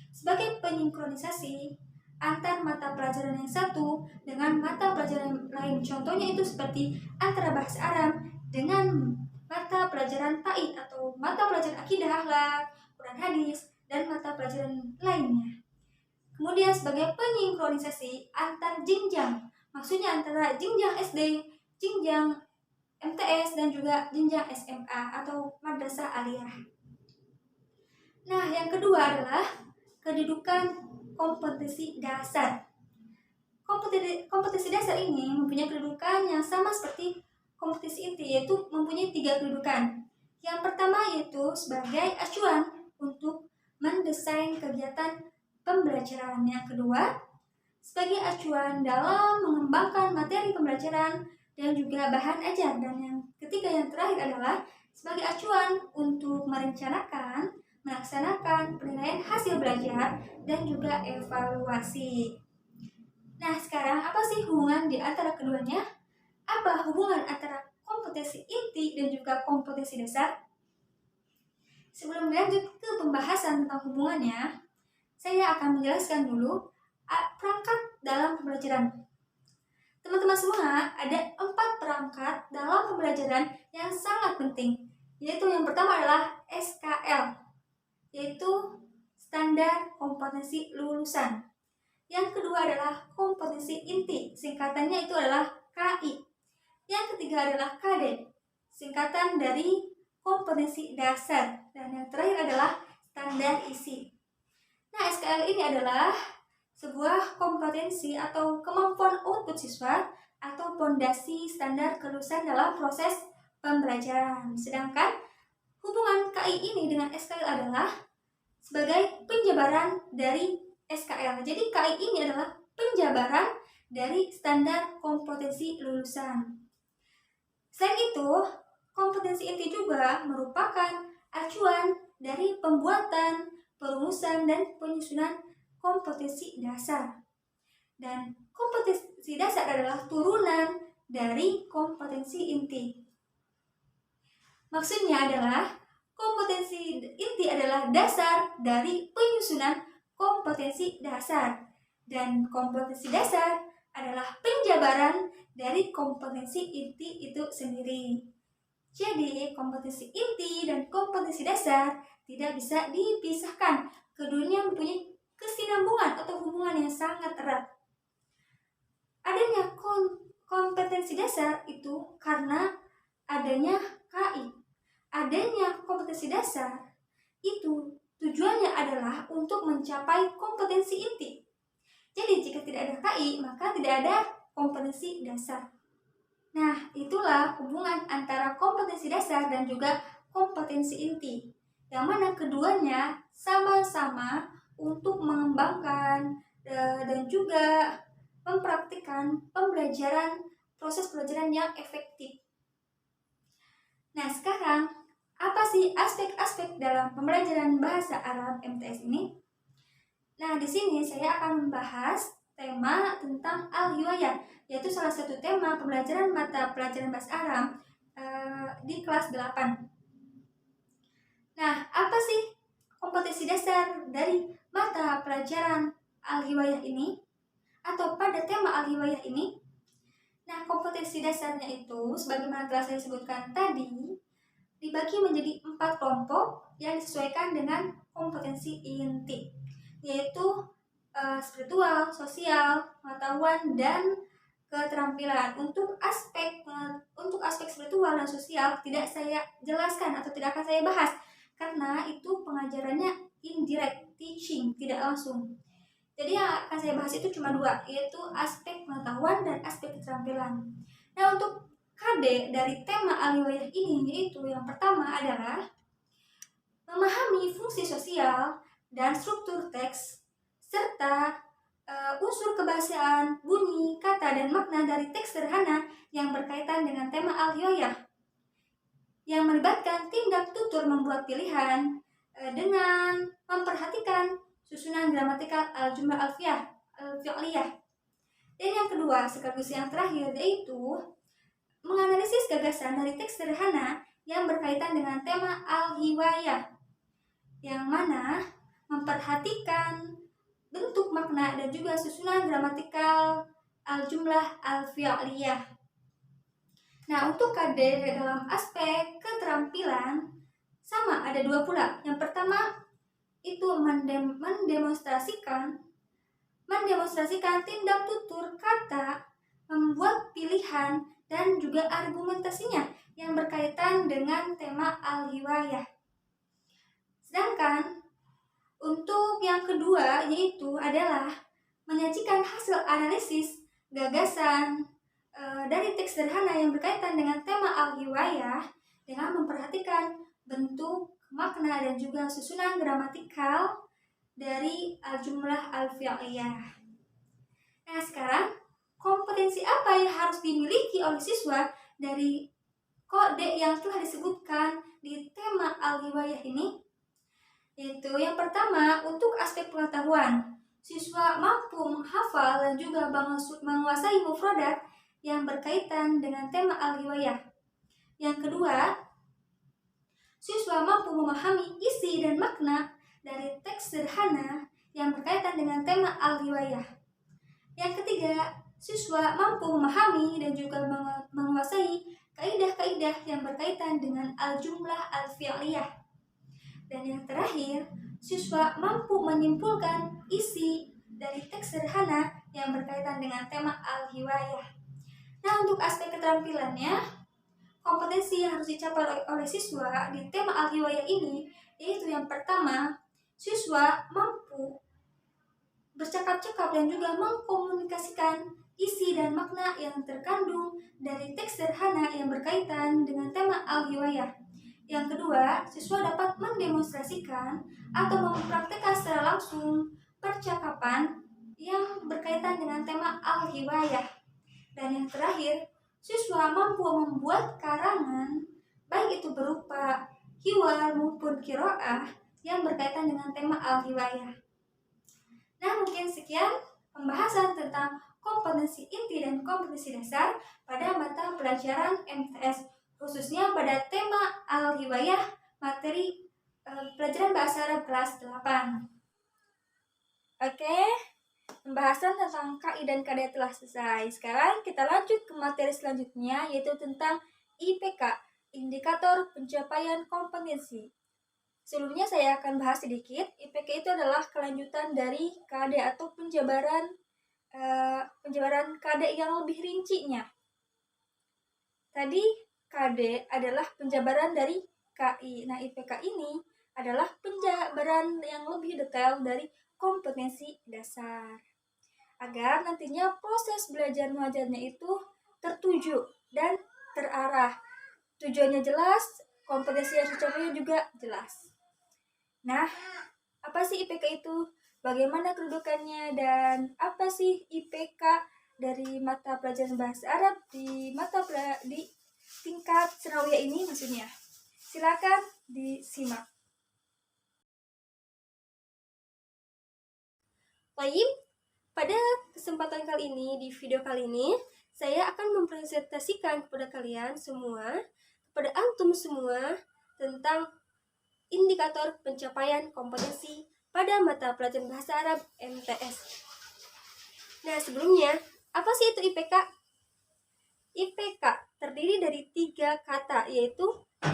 Sebagai pensinkronisasi antar mata pelajaran yang satu dengan mata pelajaran lain. Contohnya itu seperti antara bahasa Arab dengan mata pelajaran PAI atau mata pelajaran akidah, akhlak, Quran hadis, dan mata pelajaran lainnya. Kemudian sebagai pensinkronisasi antar jenjang, maksudnya antara jenjang SD, jenjang MTS, dan juga jenjang SMA atau madrasah aliyah. Nah, yang kedua adalah kedudukan kompetensi dasar. Kompetensi dasar ini mempunyai kedudukan yang sama seperti kompetensi inti, yaitu mempunyai 3 kedudukan. Yang pertama yaitu sebagai acuan untuk mendesain kegiatan pembelajaran. Yang kedua, sebagai acuan dalam mengembangkan materi pembelajaran dan juga bahan ajar. Dan yang ketiga, yang terakhir adalah sebagai acuan untuk merencanakan, melaksanakan penilaian hasil belajar dan juga evaluasi. Nah, sekarang apa sih hubungan di antara keduanya? Apa hubungan antara kompetensi inti dan juga kompetensi dasar? Sebelum lanjut ke pembahasan tentang hubungannya, saya akan menjelaskan dulu perangkat dalam pembelajaran. Teman-teman semua, ada 4 perangkat dalam pembelajaran yang sangat penting, yaitu yang pertama adalah SKL, yaitu standar kompetensi lulusan. Yang kedua adalah kompetensi inti, singkatannya itu adalah KI. Yang ketiga adalah KD, singkatan dari kompetensi dasar. Dan yang terakhir adalah standar isi. Nah, SKL ini adalah sebuah kompetensi atau kemampuan output siswa atau fondasi standar kelulusan dalam proses pembelajaran. Sedangkan hubungan KI ini dengan SKL adalah sebagai penjabaran dari SKL. Jadi KI ini adalah penjabaran dari standar kompetensi lulusan. Selain itu, kompetensi inti juga merupakan acuan dari pembuatan, perumusan, dan penyusunan kompetensi dasar. Dan kompetensi dasar adalah turunan dari kompetensi inti. Maksudnya adalah kompetensi inti adalah dasar dari penyusunan kompetensi dasar, dan kompetensi dasar adalah penjabaran dari kompetensi inti itu sendiri. Jadi, kompetensi inti dan kompetensi dasar tidak bisa dipisahkan. Keduanya mempunyai kesinambungan atau hubungan yang sangat erat. Adanya kompetensi dasar itu karena adanya KI. Adanya kompetensi dasar itu tujuannya adalah untuk mencapai kompetensi inti. Jadi jika tidak ada KI, maka tidak ada kompetensi dasar. Nah, itulah hubungan antara kompetensi dasar dan juga kompetensi inti, yang mana keduanya sama-sama untuk mengembangkan dan juga mempraktikkan pembelajaran, proses pelajaran yang efektif. Nah, sekarang apa sih aspek-aspek dalam pembelajaran bahasa Arab MTS ini? Nah, di sini saya akan membahas tema tentang al-hiwayah, yaitu salah satu tema pembelajaran mata pelajaran bahasa Arab di kelas 8. Nah, apa sih dasar dari mata pelajaran Al-Hiwayah ini atau pada tema Al-Hiwayah ini. Nah, kompetensi dasarnya itu sebagaimana telah saya sebutkan tadi dibagi menjadi 4 kelompok yang disesuaikan dengan kompetensi inti, yaitu spiritual, sosial, pengetahuan, dan keterampilan. Untuk aspek spiritual dan sosial tidak saya jelaskan atau tidak akan saya bahas karena itu pengajarannya indirect teaching, tidak langsung. Jadi yang akan saya bahas itu cuma 2, yaitu aspek pengetahuan dan aspek keterampilan. Nah, untuk KD dari tema Al-Hiwayah ini yaitu yang pertama adalah memahami fungsi sosial dan struktur teks serta unsur kebahasaan, bunyi, kata, dan makna dari teks sederhana yang berkaitan dengan tema Al-Hiwayah yang melibatkan tindak tutur membuat pilihan dengan memperhatikan susunan gramatikal al-jumlah al-fi'liyah. Dan yang kedua sekaligus yang terakhir yaitu menganalisis gagasan dari teks sederhana yang berkaitan dengan tema Al-Hiwayah yang mana memperhatikan bentuk makna dan juga susunan gramatikal al-jumlah al-fi'liyah. Nah, untuk KD dalam aspek keterampilan sama ada 2 pula. Yang pertama itu mendemonstrasikan tindak tutur kata, membuat pilihan dan juga argumentasinya yang berkaitan dengan tema Al-Hiwayah. Sedangkan untuk yang kedua yaitu adalah menyajikan hasil analisis gagasan dari teks sederhana yang berkaitan dengan tema Al-Hiwayah dengan memperhatikan bentuk, makna, dan juga susunan gramatikal dari al-jumlah al-fi'liyah. Nah, sekarang kompetensi apa yang harus dimiliki oleh siswa dari kode yang telah disebutkan di tema Al-Hiwayah ini? Yaitu yang pertama, untuk aspek pengetahuan, siswa mampu menghafal dan juga menguasai mufradat yang berkaitan dengan tema Al-Hiwayah. Yang kedua, siswa mampu memahami isi dan makna dari teks sederhana yang berkaitan dengan tema Al-Hiwayah. Yang ketiga, siswa mampu memahami dan juga menguasai kaidah-kaidah yang berkaitan dengan al-jumlah al-fi'liyah. Dan yang terakhir, siswa mampu menyimpulkan isi dari teks sederhana yang berkaitan dengan tema Al-Hiwayah. Nah, untuk aspek keterampilannya, kompetensi yang harus dicapai oleh siswa di tema Al-Hiwayah ini yaitu yang pertama, siswa mampu bercakap-cakap dan juga mengkomunikasikan isi dan makna yang terkandung dari teks sederhana yang berkaitan dengan tema Al-Hiwayah. Yang kedua, siswa dapat mendemonstrasikan atau mempraktekkan secara langsung percakapan yang berkaitan dengan tema Al-Hiwayah. Dan yang terakhir, siswa mampu membuat karangan, baik itu berupa hiwar maupun qiraah yang berkaitan dengan tema Al-Hiwayah. Nah, mungkin sekian pembahasan tentang kompetensi inti dan kompetensi dasar pada mata pelajaran MTS, khususnya pada tema Al-Hiwayah materi pelajaran bahasa Arab kelas 8. Oke, pembahasan tentang KI dan KD telah selesai. Sekarang kita lanjut ke materi selanjutnya yaitu tentang IPK, indikator pencapaian kompetensi. Sebelumnya saya akan bahas sedikit. IPK itu adalah kelanjutan dari KD atau penjabaran KD yang lebih rincinya. Tadi KD adalah penjabaran dari KI. Nah, IPK ini adalah penjabaran yang lebih detail dari kompetensi dasar. Agar nantinya proses belajar mengajarnya itu tertuju dan terarah. Tujuannya jelas, kompetensi yang dicapainya juga jelas. Nah, apa sih IPK itu? Bagaimana kedudukannya dan apa sih IPK dari mata pelajaran bahasa Arab di tingkat Tsanawiyah ini maksudnya? Silakan disimak. Baik, pada kesempatan kali ini, di video kali ini, saya akan mempresentasikan kepada kalian semua, kepada antum semua, tentang indikator pencapaian kompetensi pada mata pelajaran bahasa Arab MTS. Nah, sebelumnya, apa sih itu IPK? IPK terdiri dari 3 kata, yaitu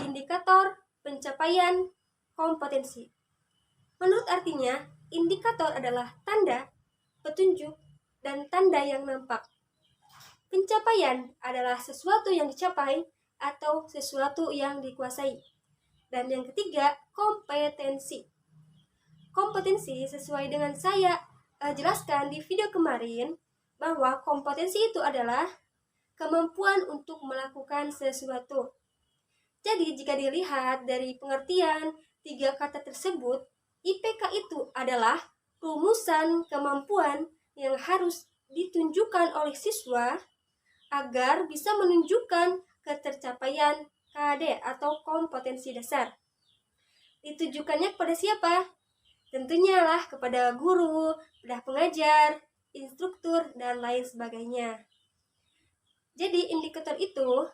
indikator, pencapaian, kompetensi. Menurut artinya, indikator adalah tanda, petunjuk, dan tanda yang nampak. Pencapaian adalah sesuatu yang dicapai atau sesuatu yang dikuasai. Dan yang ketiga, kompetensi. Kompetensi sesuai dengan saya jelaskan di video kemarin, bahwa kompetensi itu adalah kemampuan untuk melakukan sesuatu. Jadi jika dilihat dari pengertian 3 kata tersebut, IPK itu adalah rumusan kemampuan yang harus ditunjukkan oleh siswa agar bisa menunjukkan ketercapaian KD atau kompetensi dasar. Ditujukannya kepada siapa? Tentunya lah kepada guru, kepada pengajar, instruktur, dan lain sebagainya. Jadi indikator itu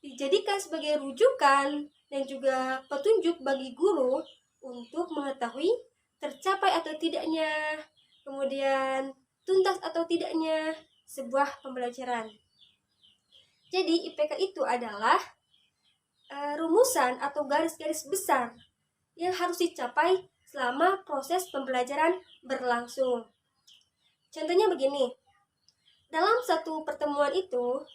dijadikan sebagai rujukan dan juga petunjuk bagi guru untuk mengetahui tercapai atau tidaknya, kemudian tuntas atau tidaknya sebuah pembelajaran. Jadi IPK itu adalah rumusan atau garis-garis besar yang harus dicapai selama proses pembelajaran berlangsung. Contohnya begini, dalam satu pertemuan itu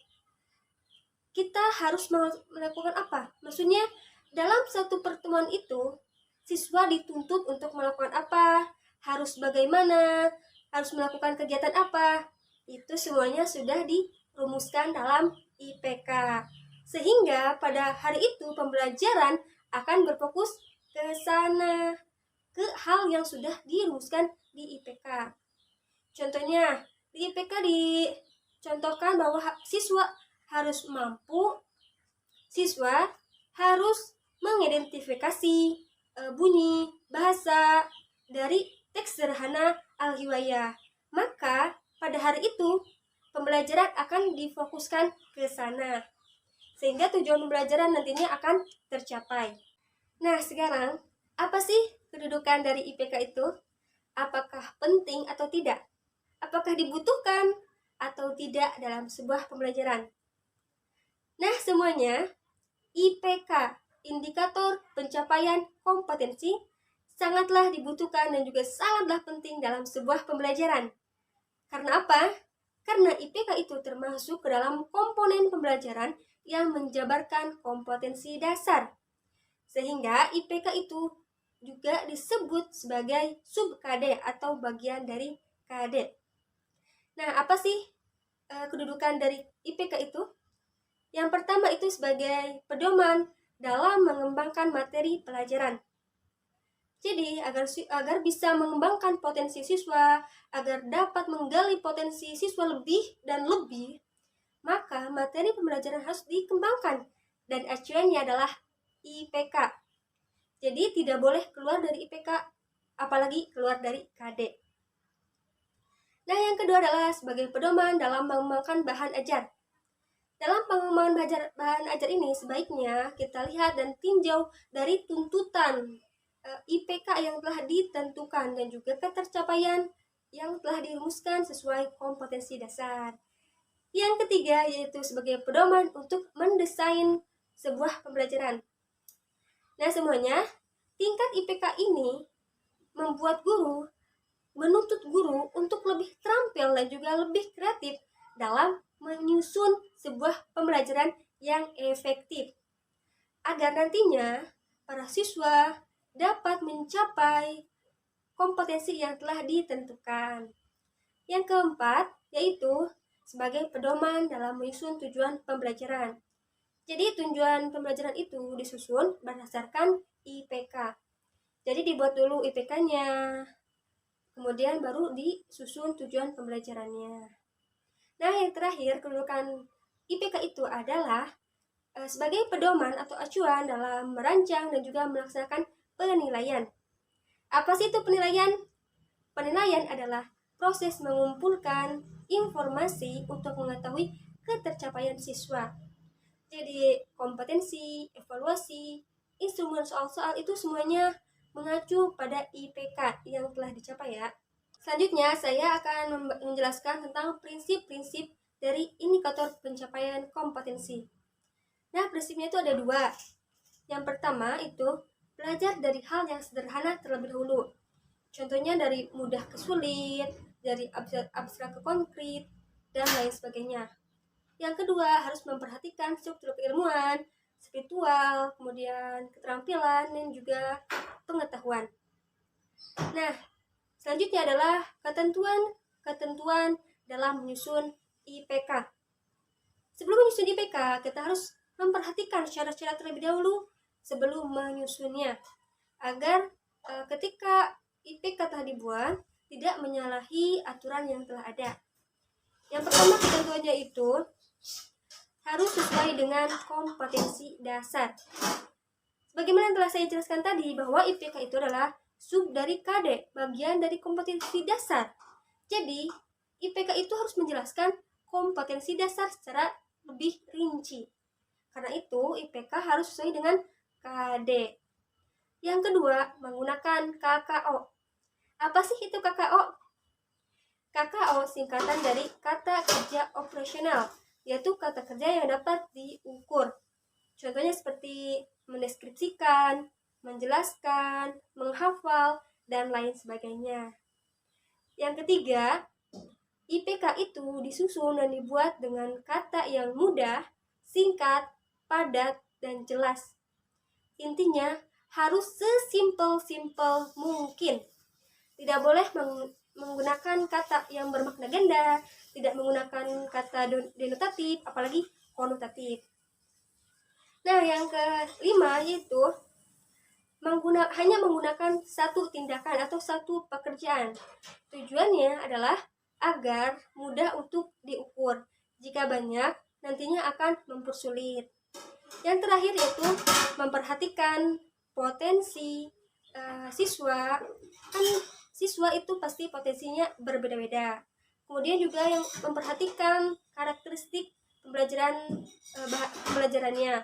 kita harus melakukan apa? Maksudnya dalam satu pertemuan itu siswa dituntut untuk melakukan apa, harus bagaimana, harus melakukan kegiatan apa. Itu semuanya sudah dirumuskan dalam IPK. Sehingga pada hari itu pembelajaran akan berfokus ke sana, ke hal yang sudah dirumuskan di IPK. Contohnya, di IPK dicontohkan bahwa siswa harus mengidentifikasi bunyi bahasa dari teks sederhana Al-Hiwayah. Maka pada hari itu pembelajaran akan difokuskan ke sana, sehingga tujuan pembelajaran nantinya akan tercapai. Nah, sekarang apa sih kedudukan dari IPK itu? Apakah penting atau tidak? Apakah dibutuhkan atau tidak dalam sebuah pembelajaran? Nah, semuanya, IPK, indikator pencapaian kompetensi, sangatlah dibutuhkan dan juga sangatlah penting dalam sebuah pembelajaran. Karena apa? Karena IPK itu termasuk ke dalam komponen pembelajaran yang menjabarkan kompetensi dasar. Sehingga IPK itu juga disebut sebagai sub-KD atau bagian dari KD. Nah, apa sih kedudukan dari IPK itu? Yang pertama itu sebagai pedoman dalam mengembangkan materi pelajaran. Jadi, agar bisa mengembangkan potensi siswa, agar dapat menggali potensi siswa lebih dan lebih, maka materi pembelajaran harus dikembangkan, dan acuannya adalah IPK. Jadi, tidak boleh keluar dari IPK, apalagi keluar dari KD. Nah, yang kedua adalah sebagai pedoman dalam mengembangkan bahan ajar. Dalam pengembangan bahan ajar ini, sebaiknya kita lihat dan tinjau dari tuntutan IPK yang telah ditentukan dan juga ketercapaian yang telah dirumuskan sesuai kompetensi dasar. Yang ketiga yaitu sebagai pedoman untuk mendesain sebuah pembelajaran. Nah, semuanya, tingkat IPK ini menuntut guru untuk lebih terampil dan juga lebih kreatif dalam menyusun sebuah pembelajaran yang efektif, agar nantinya para siswa dapat mencapai kompetensi yang telah ditentukan. Yang keempat, yaitu sebagai pedoman dalam menyusun tujuan pembelajaran. Jadi tujuan pembelajaran itu disusun berdasarkan IPK. Jadi dibuat dulu IPK-nya, kemudian baru disusun tujuan pembelajarannya. Nah, yang terakhir, kedudukan IPK itu adalah sebagai pedoman atau acuan dalam merancang dan juga melaksanakan penilaian. Apa sih itu penilaian? Penilaian adalah proses mengumpulkan informasi untuk mengetahui ketercapaian siswa. Jadi kompetensi, evaluasi, instrumen soal-soal itu semuanya mengacu pada IPK yang telah dicapai ya. Selanjutnya, saya akan menjelaskan tentang prinsip-prinsip dari indikator pencapaian kompetensi. Nah, prinsipnya itu ada 2. Yang pertama itu, belajar dari hal yang sederhana terlebih dahulu. Contohnya dari mudah ke sulit, dari abstrak ke konkret, dan lain sebagainya. Yang kedua, harus memperhatikan struktur keilmuan, spiritual, kemudian keterampilan, dan juga pengetahuan. Nah, selanjutnya adalah ketentuan dalam menyusun IPK. Sebelum menyusun IPK, kita harus memperhatikan syarat-syarat terlebih dahulu sebelum menyusunnya, agar ketika IPK telah dibuat, tidak menyalahi aturan yang telah ada. Yang pertama, ketentuannya itu harus sesuai dengan kompetensi dasar. Sebagaimana yang telah saya jelaskan tadi, bahwa IPK itu adalah sub dari KD, bagian dari kompetensi dasar. Jadi, IPK itu harus menjelaskan kompetensi dasar secara lebih rinci. Karena itu, IPK harus sesuai dengan KD. Yang kedua, menggunakan KKO. Apa sih itu KKO? KKO singkatan dari kata kerja operasional, yaitu kata kerja yang dapat diukur. Contohnya seperti mendeskripsikan, menjelaskan, menghafal, dan lain sebagainya. Yang ketiga, IPK itu disusun dan dibuat dengan kata yang mudah, singkat, padat, dan jelas. Intinya, harus sesimpel-simpel mungkin. Tidak boleh menggunakan kata yang bermakna ganda, tidak menggunakan kata denotatif, apalagi konotatif. Nah, yang kelima yaitu hanya menggunakan satu tindakan atau satu pekerjaan. Tujuannya adalah agar mudah untuk diukur. Jika banyak, nantinya akan mempersulit. Yang terakhir yaitu memperhatikan potensi siswa. Kan siswa itu pasti potensinya berbeda-beda. Kemudian juga yang memperhatikan karakteristik pembelajarannya.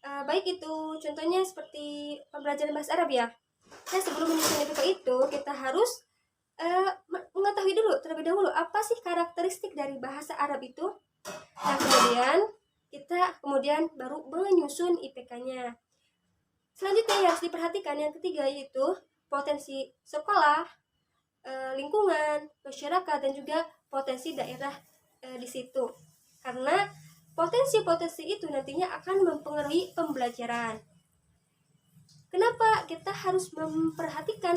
Baik itu contohnya seperti pembelajaran bahasa Arab ya. Nah, sebelum menyusun IPK itu kita harus mengetahui dulu terlebih dahulu apa sih karakteristik dari bahasa Arab itu. Nah, kemudian baru menyusun IPK-nya. Selanjutnya yang harus diperhatikan yang ketiga yaitu potensi sekolah, lingkungan, masyarakat, dan juga potensi daerah di situ. Karena potensi-potensi itu nantinya akan mempengaruhi pembelajaran. Kenapa kita harus memperhatikan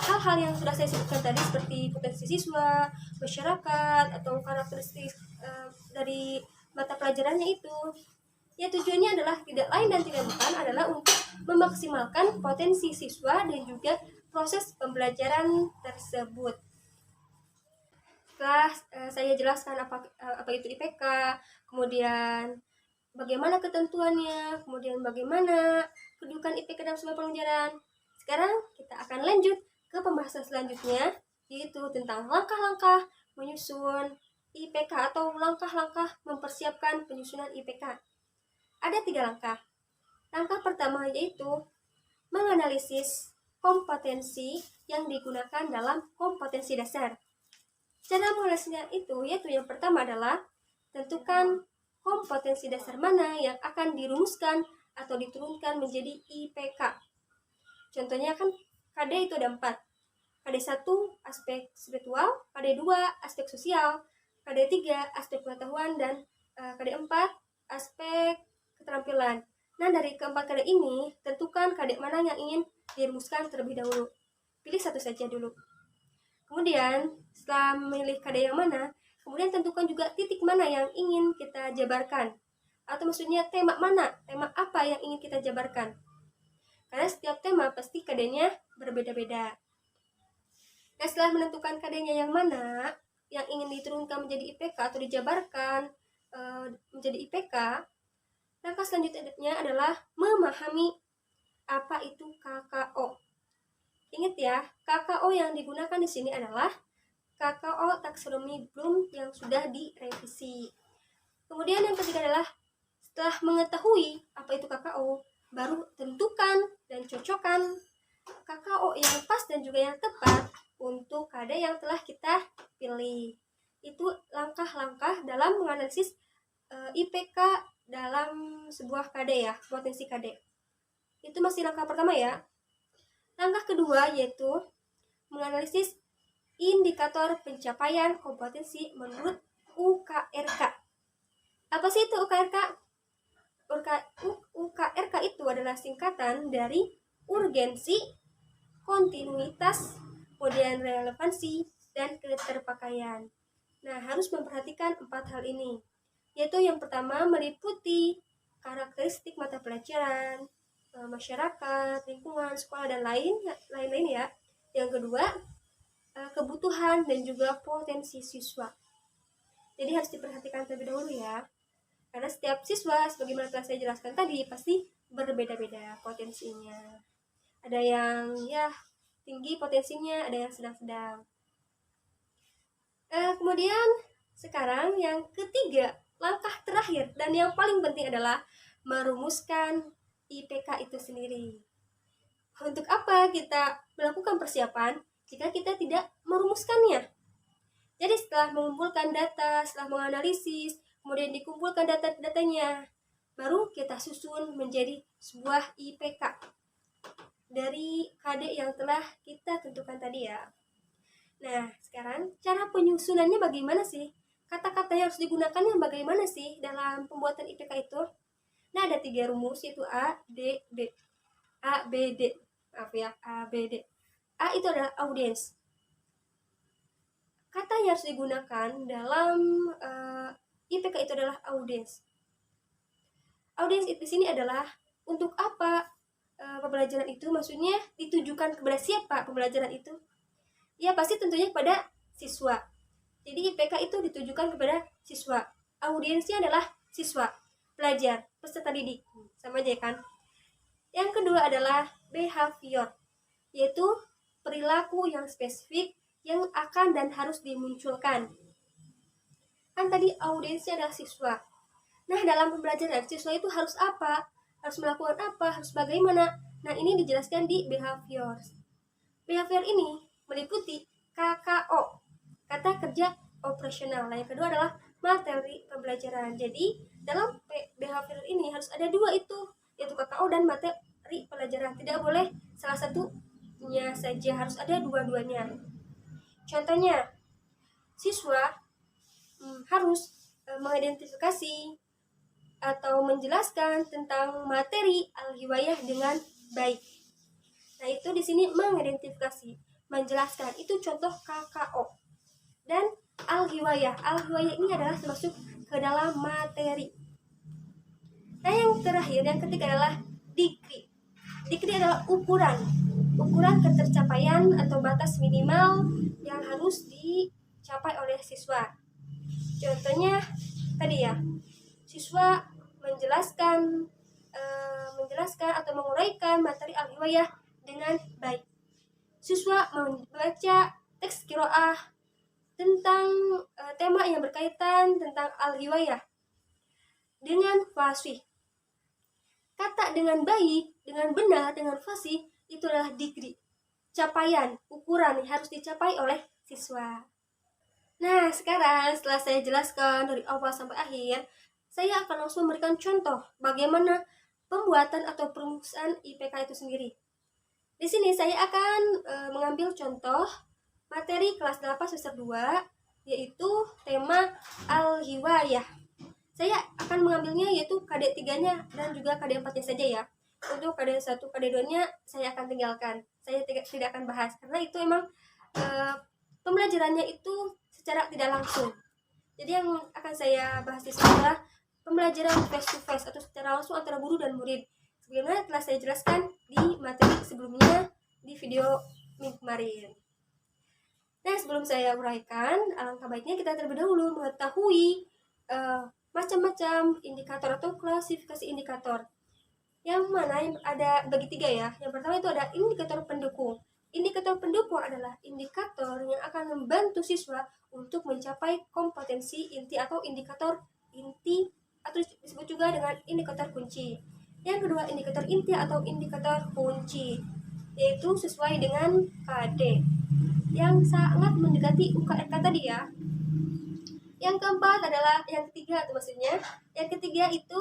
hal-hal yang sudah saya sebutkan tadi seperti potensi siswa, masyarakat, atau karakteristik dari mata pelajarannya itu? Ya, tujuannya adalah tidak lain dan tidak bukan adalah untuk memaksimalkan potensi siswa dan juga proses pembelajaran tersebut. Setelah saya jelaskan apa itu IPK, kemudian bagaimana ketentuannya, kemudian bagaimana kedudukan IPK dalam sebuah pelajaran. Sekarang kita akan lanjut ke pembahasan selanjutnya, yaitu tentang langkah-langkah menyusun IPK atau langkah-langkah mempersiapkan penyusunan IPK. Ada 3 langkah. Langkah pertama yaitu menganalisis kompetensi yang digunakan dalam kompetensi dasar. Cara menganalisisnya itu yaitu yang pertama adalah tentukan kompetensi dasar mana yang akan dirumuskan atau diturunkan menjadi IPK. Contohnya kan KD itu ada 4. KD 1 aspek spiritual, KD 2 aspek sosial, KD 3 aspek pengetahuan, dan KD 4 aspek keterampilan. Nah, dari keempat KD ini, tentukan KD mana yang ingin dirumuskan terlebih dahulu. Pilih satu saja dulu. Kemudian, setelah memilih KD yang mana, kemudian tentukan juga titik mana yang ingin kita jabarkan. Atau maksudnya tema mana, tema apa yang ingin kita jabarkan. Karena setiap tema pasti KD-nya berbeda-beda. Nah, setelah menentukan KD-nya yang mana, yang ingin diturunkan menjadi IPK atau dijabarkan menjadi IPK, langkah selanjutnya adalah memahami apa itu KKO. Ingat ya, KKO yang digunakan di sini adalah KKO taksonomi Bloom yang sudah direvisi. Kemudian yang ketiga adalah setelah mengetahui apa itu KKO, baru tentukan dan cocokkan KKO yang pas dan juga yang tepat untuk KD yang telah kita pilih. Itu langkah-langkah dalam menganalisis IPK dalam sebuah KD ya, potensi KD. Itu masih langkah pertama ya. Langkah kedua yaitu menganalisis indikator pencapaian kompetensi menurut UKRK. Apa sih itu UKRK? UKRK itu adalah singkatan dari urgensi, kontinuitas, kemudian relevansi, dan keterpakaian. Nah, harus memperhatikan 4 hal ini, yaitu yang pertama meliputi karakteristik mata pelajaran, masyarakat, lingkungan, sekolah, dan lain-lain ya. Yang kedua, kebutuhan dan juga potensi siswa. Jadi harus diperhatikan terlebih dahulu ya. Karena setiap siswa, sebagaimana telah saya jelaskan tadi, pasti berbeda-beda potensinya. Ada yang ya tinggi potensinya, ada yang sedang-sedang. Kemudian sekarang yang ketiga, langkah terakhir dan yang paling penting adalah merumuskan IPK itu sendiri. Untuk apa kita melakukan persiapan jika kita tidak merumuskannya? Jadi setelah mengumpulkan data, setelah menganalisis, kemudian dikumpulkan data-datanya, baru kita susun menjadi sebuah IPK dari KD yang telah kita tentukan tadi ya. Nah, sekarang cara penyusunannya bagaimana sih? Kata-kata yang harus digunakannya bagaimana sih dalam pembuatan IPK itu? Nah, ada 3 rumus, yaitu A, D, D. A, B, D. Maaf ya, A, B, D. A itu adalah audiens. Kata yang harus digunakan dalam IPK itu adalah audiens. Audiens di sini adalah untuk apa pembelajaran itu, maksudnya ditujukan kepada siapa pembelajaran itu? Ya pasti tentunya kepada siswa. Jadi IPK itu ditujukan kepada siswa. Audiensnya adalah siswa, pelajar, peserta didik. Sama aja kan? Yang kedua adalah behavior, yaitu perilaku yang spesifik yang akan dan harus dimunculkan. Kan tadi audiensnya adalah siswa. Nah, dalam pembelajaran siswa itu harus apa? Harus melakukan apa? Harus bagaimana? Nah, ini dijelaskan di behavior. Behavior ini meliputi KKO, kata kerja operasional. Nah, yang kedua adalah materi pembelajaran. Jadi, dalam behavior ini harus ada 2 itu, yaitu KKO dan materi pelajaran. Tidak boleh salah satunya saja, harus ada dua-duanya. Contohnya, siswa harus mengidentifikasi atau menjelaskan tentang materi al-hiwayah dengan baik. Nah, itu di sini mengidentifikasi, menjelaskan, itu contoh KKO. Dan al-hiwayah ini adalah termasuk ke dalam materi. Nah, yang terakhir, yang ketiga adalah dikri. Dikri adalah ukuran ketercapaian atau batas minimal yang harus dicapai oleh siswa. Contohnya tadi ya, siswa menjelaskan atau menguraikan materi al-hiwayah dengan baik. Siswa membaca teks qiraah tentang tema yang berkaitan tentang al-hiwayah dengan fasih. Kata dengan baik, dengan benar, dengan fasih itu adalah dikri. Capaian, ukuran yang harus dicapai oleh siswa. Nah, sekarang setelah saya jelaskan dari awal sampai akhir, saya akan langsung memberikan contoh bagaimana pembuatan atau perumusan IPK itu sendiri. Di sini saya akan mengambil contoh materi kelas 8 semester 2, yaitu tema al-hiwayah. Saya akan mengambilnya yaitu KD 3-nya dan juga KD 4-nya saja ya. Untuk KD 1, KD 2-nya saya akan tinggalkan. Saya tidak akan bahas karena itu emang pembelajarannya itu secara tidak langsung. Jadi yang akan saya bahas di sini adalah pembelajaran face to face atau secara langsung antara guru dan murid. Sebagaimana telah saya jelaskan di materi sebelumnya di video minggu kemarin. Nah, sebelum saya uraikan, alangkah baiknya kita terlebih dahulu mengetahui macam-macam indikator atau klasifikasi indikator. Yang mana ada bagi 3 ya. Yang pertama itu ada indikator pendukung. Indikator pendukung adalah indikator yang akan membantu siswa untuk mencapai kompetensi inti atau indikator inti atau disebut juga dengan indikator kunci. Yang kedua, indikator inti atau indikator kunci. yaitu sesuai dengan KD yang sangat mendekati UKRK tadi ya. Yang keempat adalah, yang ketiga itu maksudnya, yang ketiga itu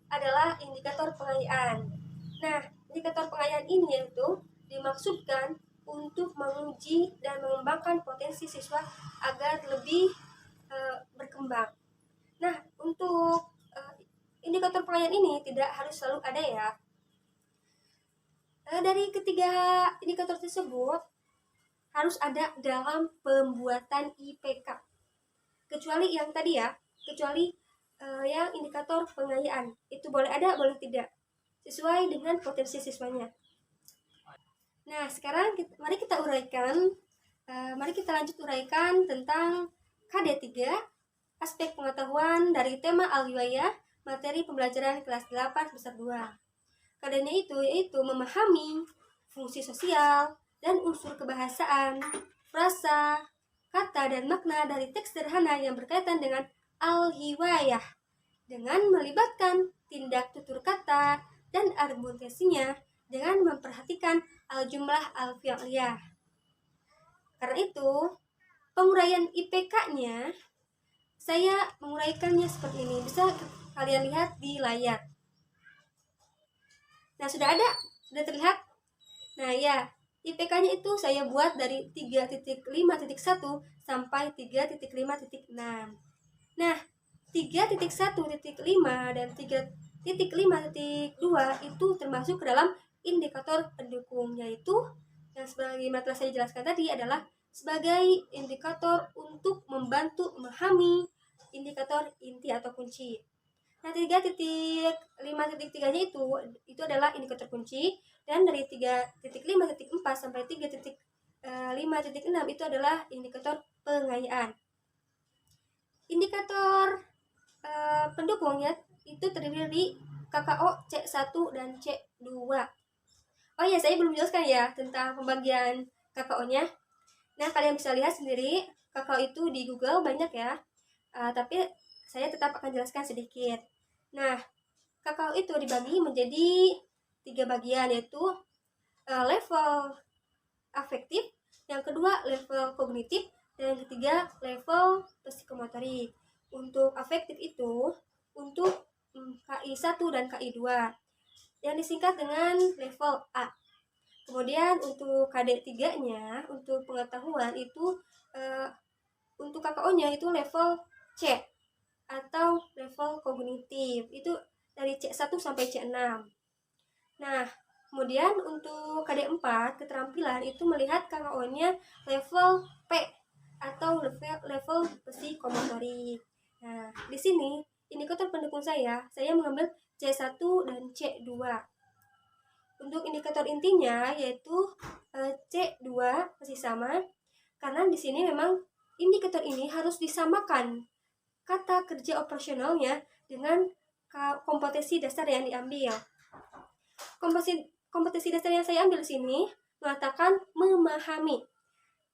adalah indikator pengayaan. Nah, indikator pengayaan ini yaitu dimaksudkan untuk menguji dan mengembangkan potensi siswa agar lebih berkembang. Nah, untuk indikator pengayaan ini tidak harus selalu ada ya. Dari ketiga indikator tersebut harus ada dalam pembuatan IPK. Kecuali yang tadi ya, kecuali yang indikator pengayaan. Itu boleh ada, boleh tidak. Sesuai dengan potensi siswanya. Nah, sekarang mari kita uraikan, mari kita lanjut uraikan tentang KD3, aspek pengetahuan dari tema Al-Riwayah, materi pembelajaran kelas 8 semester 2. KD-nya itu yaitu memahami fungsi sosial dan unsur kebahasaan, frasa, kata dan makna dari teks sederhana yang berkaitan dengan al-hiwayah dengan melibatkan tindak tutur kata dan argumentasinya dengan memperhatikan al-jumlah al-fi'liyah. Karena itu, penguraian IPK-nya saya menguraikannya seperti ini. Bisa kalian lihat di layar. Nah, sudah ada? Sudah terlihat? Nah, ya. IPK-nya itu saya buat dari 3.5.1 sampai 3.5.6. Nah, 3.1.5 dan 3.5.2 itu termasuk ke dalam indikator pendukung, yaitu yang sebagaimana telah saya jelaskan tadi adalah sebagai indikator untuk membantu memahami indikator inti atau kunci. Nah, 3.5.3-nya itu adalah indikator kunci, dan dari 3.5.4 sampai 3.5.6 itu adalah indikator pengayaan. Indikator pendukungnya itu terdiri dari KKO C1 dan C2. Oh ya, saya belum jelaskan ya tentang pembagian KKO-nya. Nah, kalian bisa lihat sendiri, KKO itu di Google banyak ya, tapi saya tetap akan jelaskan sedikit. Nah, KKO itu dibagi menjadi 3 bagian, yaitu level afektif, yang kedua level kognitif, dan yang ketiga level psikomotorik. Untuk afektif itu untuk KI1 dan KI2 yang disingkat dengan level A. Kemudian untuk KD3-nya, untuk pengetahuan itu untuk KKO-nya itu level C atau level kognitif. Itu dari C1 sampai C6. Nah, kemudian untuk KD4, keterampilan itu melihat KKO-nya level P atau level psikomotorik. Nah, di sini indikator pendukung saya mengambil C1 dan C2. Untuk indikator intinya yaitu C2 masih sama, karena di sini memang indikator ini harus disamakan kata kerja operasionalnya dengan kompetensi dasar yang diambil. Kompetensi dasar yang saya ambil di sini mengatakan memahami.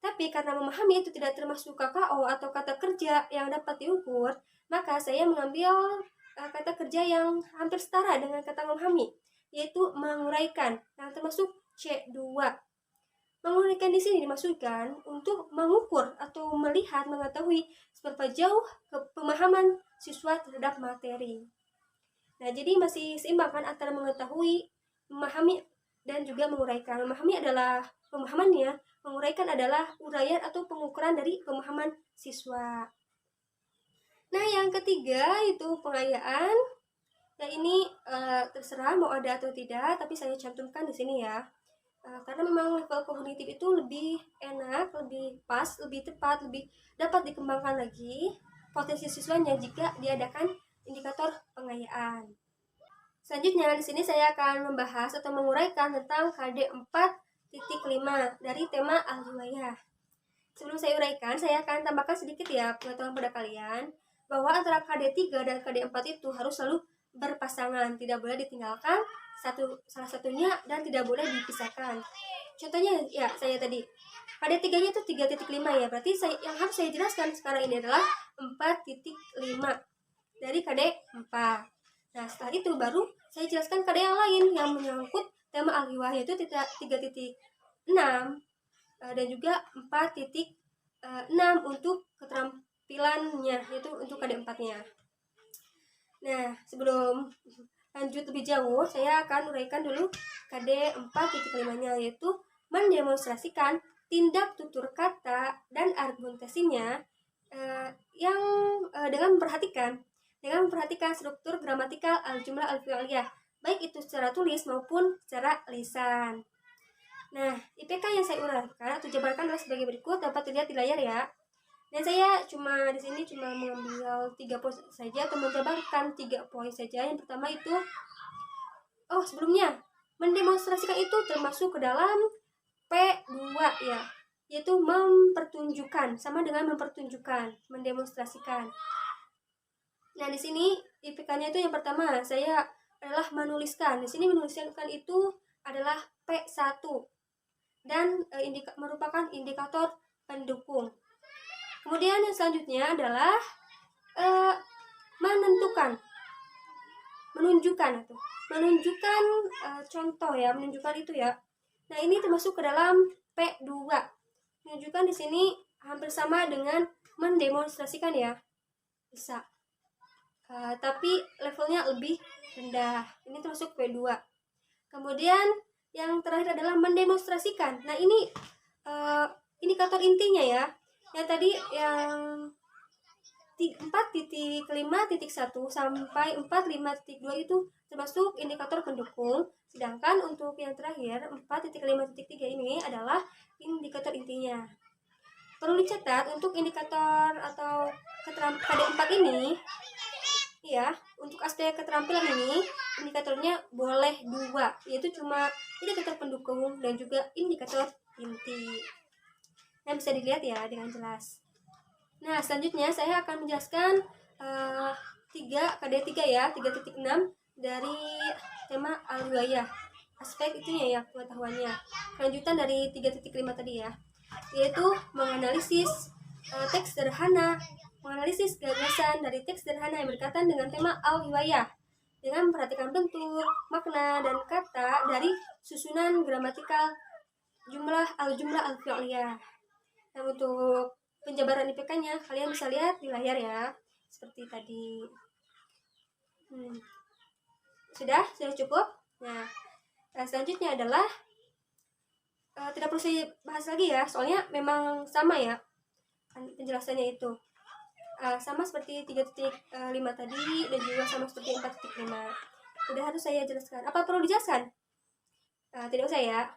Tapi karena memahami itu tidak termasuk KKO atau kata kerja yang dapat diukur, maka saya mengambil kata kerja yang hampir setara dengan kata memahami, yaitu menguraikan, yang termasuk C2. Menguraikan di sini dimaksudkan untuk mengukur atau melihat, mengetahui seberapa jauh pemahaman siswa terhadap materi. Nah, jadi masih seimbang kan antara mengetahui, memahami, dan juga menguraikan. Memahami adalah pemahamannya, menguraikan adalah uraian atau pengukuran dari pemahaman siswa. Nah, yang ketiga itu pengayaan. Nah, ini terserah mau ada atau tidak, tapi saya cantumkan di sini ya. Karena memang level kognitif itu lebih enak, lebih pas, lebih tepat, lebih dapat dikembangkan lagi potensi siswanya jika diadakan indikator pengayaan. Selanjutnya di sini saya akan membahas atau menguraikan tentang KD 4.5 dari tema Al-Riwayah. Sebelum saya uraikan, saya akan tambahkan sedikit ya pengetahuan pada kalian bahwa antara KD 3 dan KD 4 itu harus selalu berpasangan, tidak boleh ditinggalkan salah satunya dan tidak boleh dipisahkan. Contohnya ya saya tadi KD 3-nya itu 3.5 ya, berarti yang harus saya jelaskan sekarang ini adalah 4.5 dari KD 4. Nah, setelah itu baru saya jelaskan KD yang lain yang menyangkut tema al-hiwayah yaitu 3.6 dan juga 4.6 untuk keterampilannya, yaitu untuk KD4-nya. Nah, sebelum lanjut lebih jauh, saya akan uraikan dulu KD 4.5-nya, yaitu mendemonstrasikan tindak tutur kata dan argumentasinya yang dengan memperhatikan struktur gramatikal al-jumlah al-fi'liyah, baik itu secara tulis maupun secara lisan. Nah, IPK yang saya uraikan atau jabarkan adalah sebagai berikut, dapat dilihat di layar ya. Dan saya di sini cuma mengambil 3 poin saja atau menjabarkan 3 poin saja. Yang pertama itu, sebelumnya mendemonstrasikan itu termasuk ke dalam P2 ya, yaitu mempertunjukkan, sama dengan mempertunjukkan, mendemonstrasikan. Nah, di sini IPK-nya itu yang pertama saya adalah menuliskan. Di sini menuliskan itu adalah P1 dan merupakan indikator pendukung. Kemudian yang selanjutnya adalah menunjukkan contoh ya, menunjukkan itu ya. Nah, ini termasuk ke dalam P2. Menunjukkan di sini hampir sama dengan mendemonstrasikan ya, bisa. Tapi levelnya lebih rendah. Ini termasuk P2. Kemudian yang terakhir adalah mendemonstrasikan. Nah, ini indikator intinya ya. Yang tadi yang 4.5.1 sampai 4.5.2 itu termasuk indikator pendukung. Sedangkan untuk yang terakhir 4.5.3 ini adalah indikator intinya. Perlu dicatat untuk indikator atau KD4 ini ya, untuk aspek keterampilan ini indikatornya boleh 2, yaitu cuma indikator pendukung dan juga indikator inti. Nah, bisa dilihat ya dengan jelas. Nah, selanjutnya saya akan menjelaskan KD3 ya, 3.6 dari tema al-hiwayah. Aspek itunya ya, pengetahuannya. Lanjutan dari 3.5 tadi ya, yaitu menganalisis teks sederhana, menganalisis gagasan dari teks sederhana yang berkaitan dengan tema al-hiwayah dengan memperhatikan bentuk, makna, dan kata dari susunan gramatikal al-jumlah al-fi'liyah. Nah, untuk penjabaran IPK-nya kalian bisa lihat di layar ya, seperti tadi. Sudah cukup. Nah, selanjutnya adalah tidak perlu saya bahas lagi ya, soalnya memang sama ya penjelasannya itu. Sama seperti 3.5 tadi dan juga sama seperti 4.5. Tidak harus saya jelaskan. Apa perlu dijelaskan? Tidak usah ya.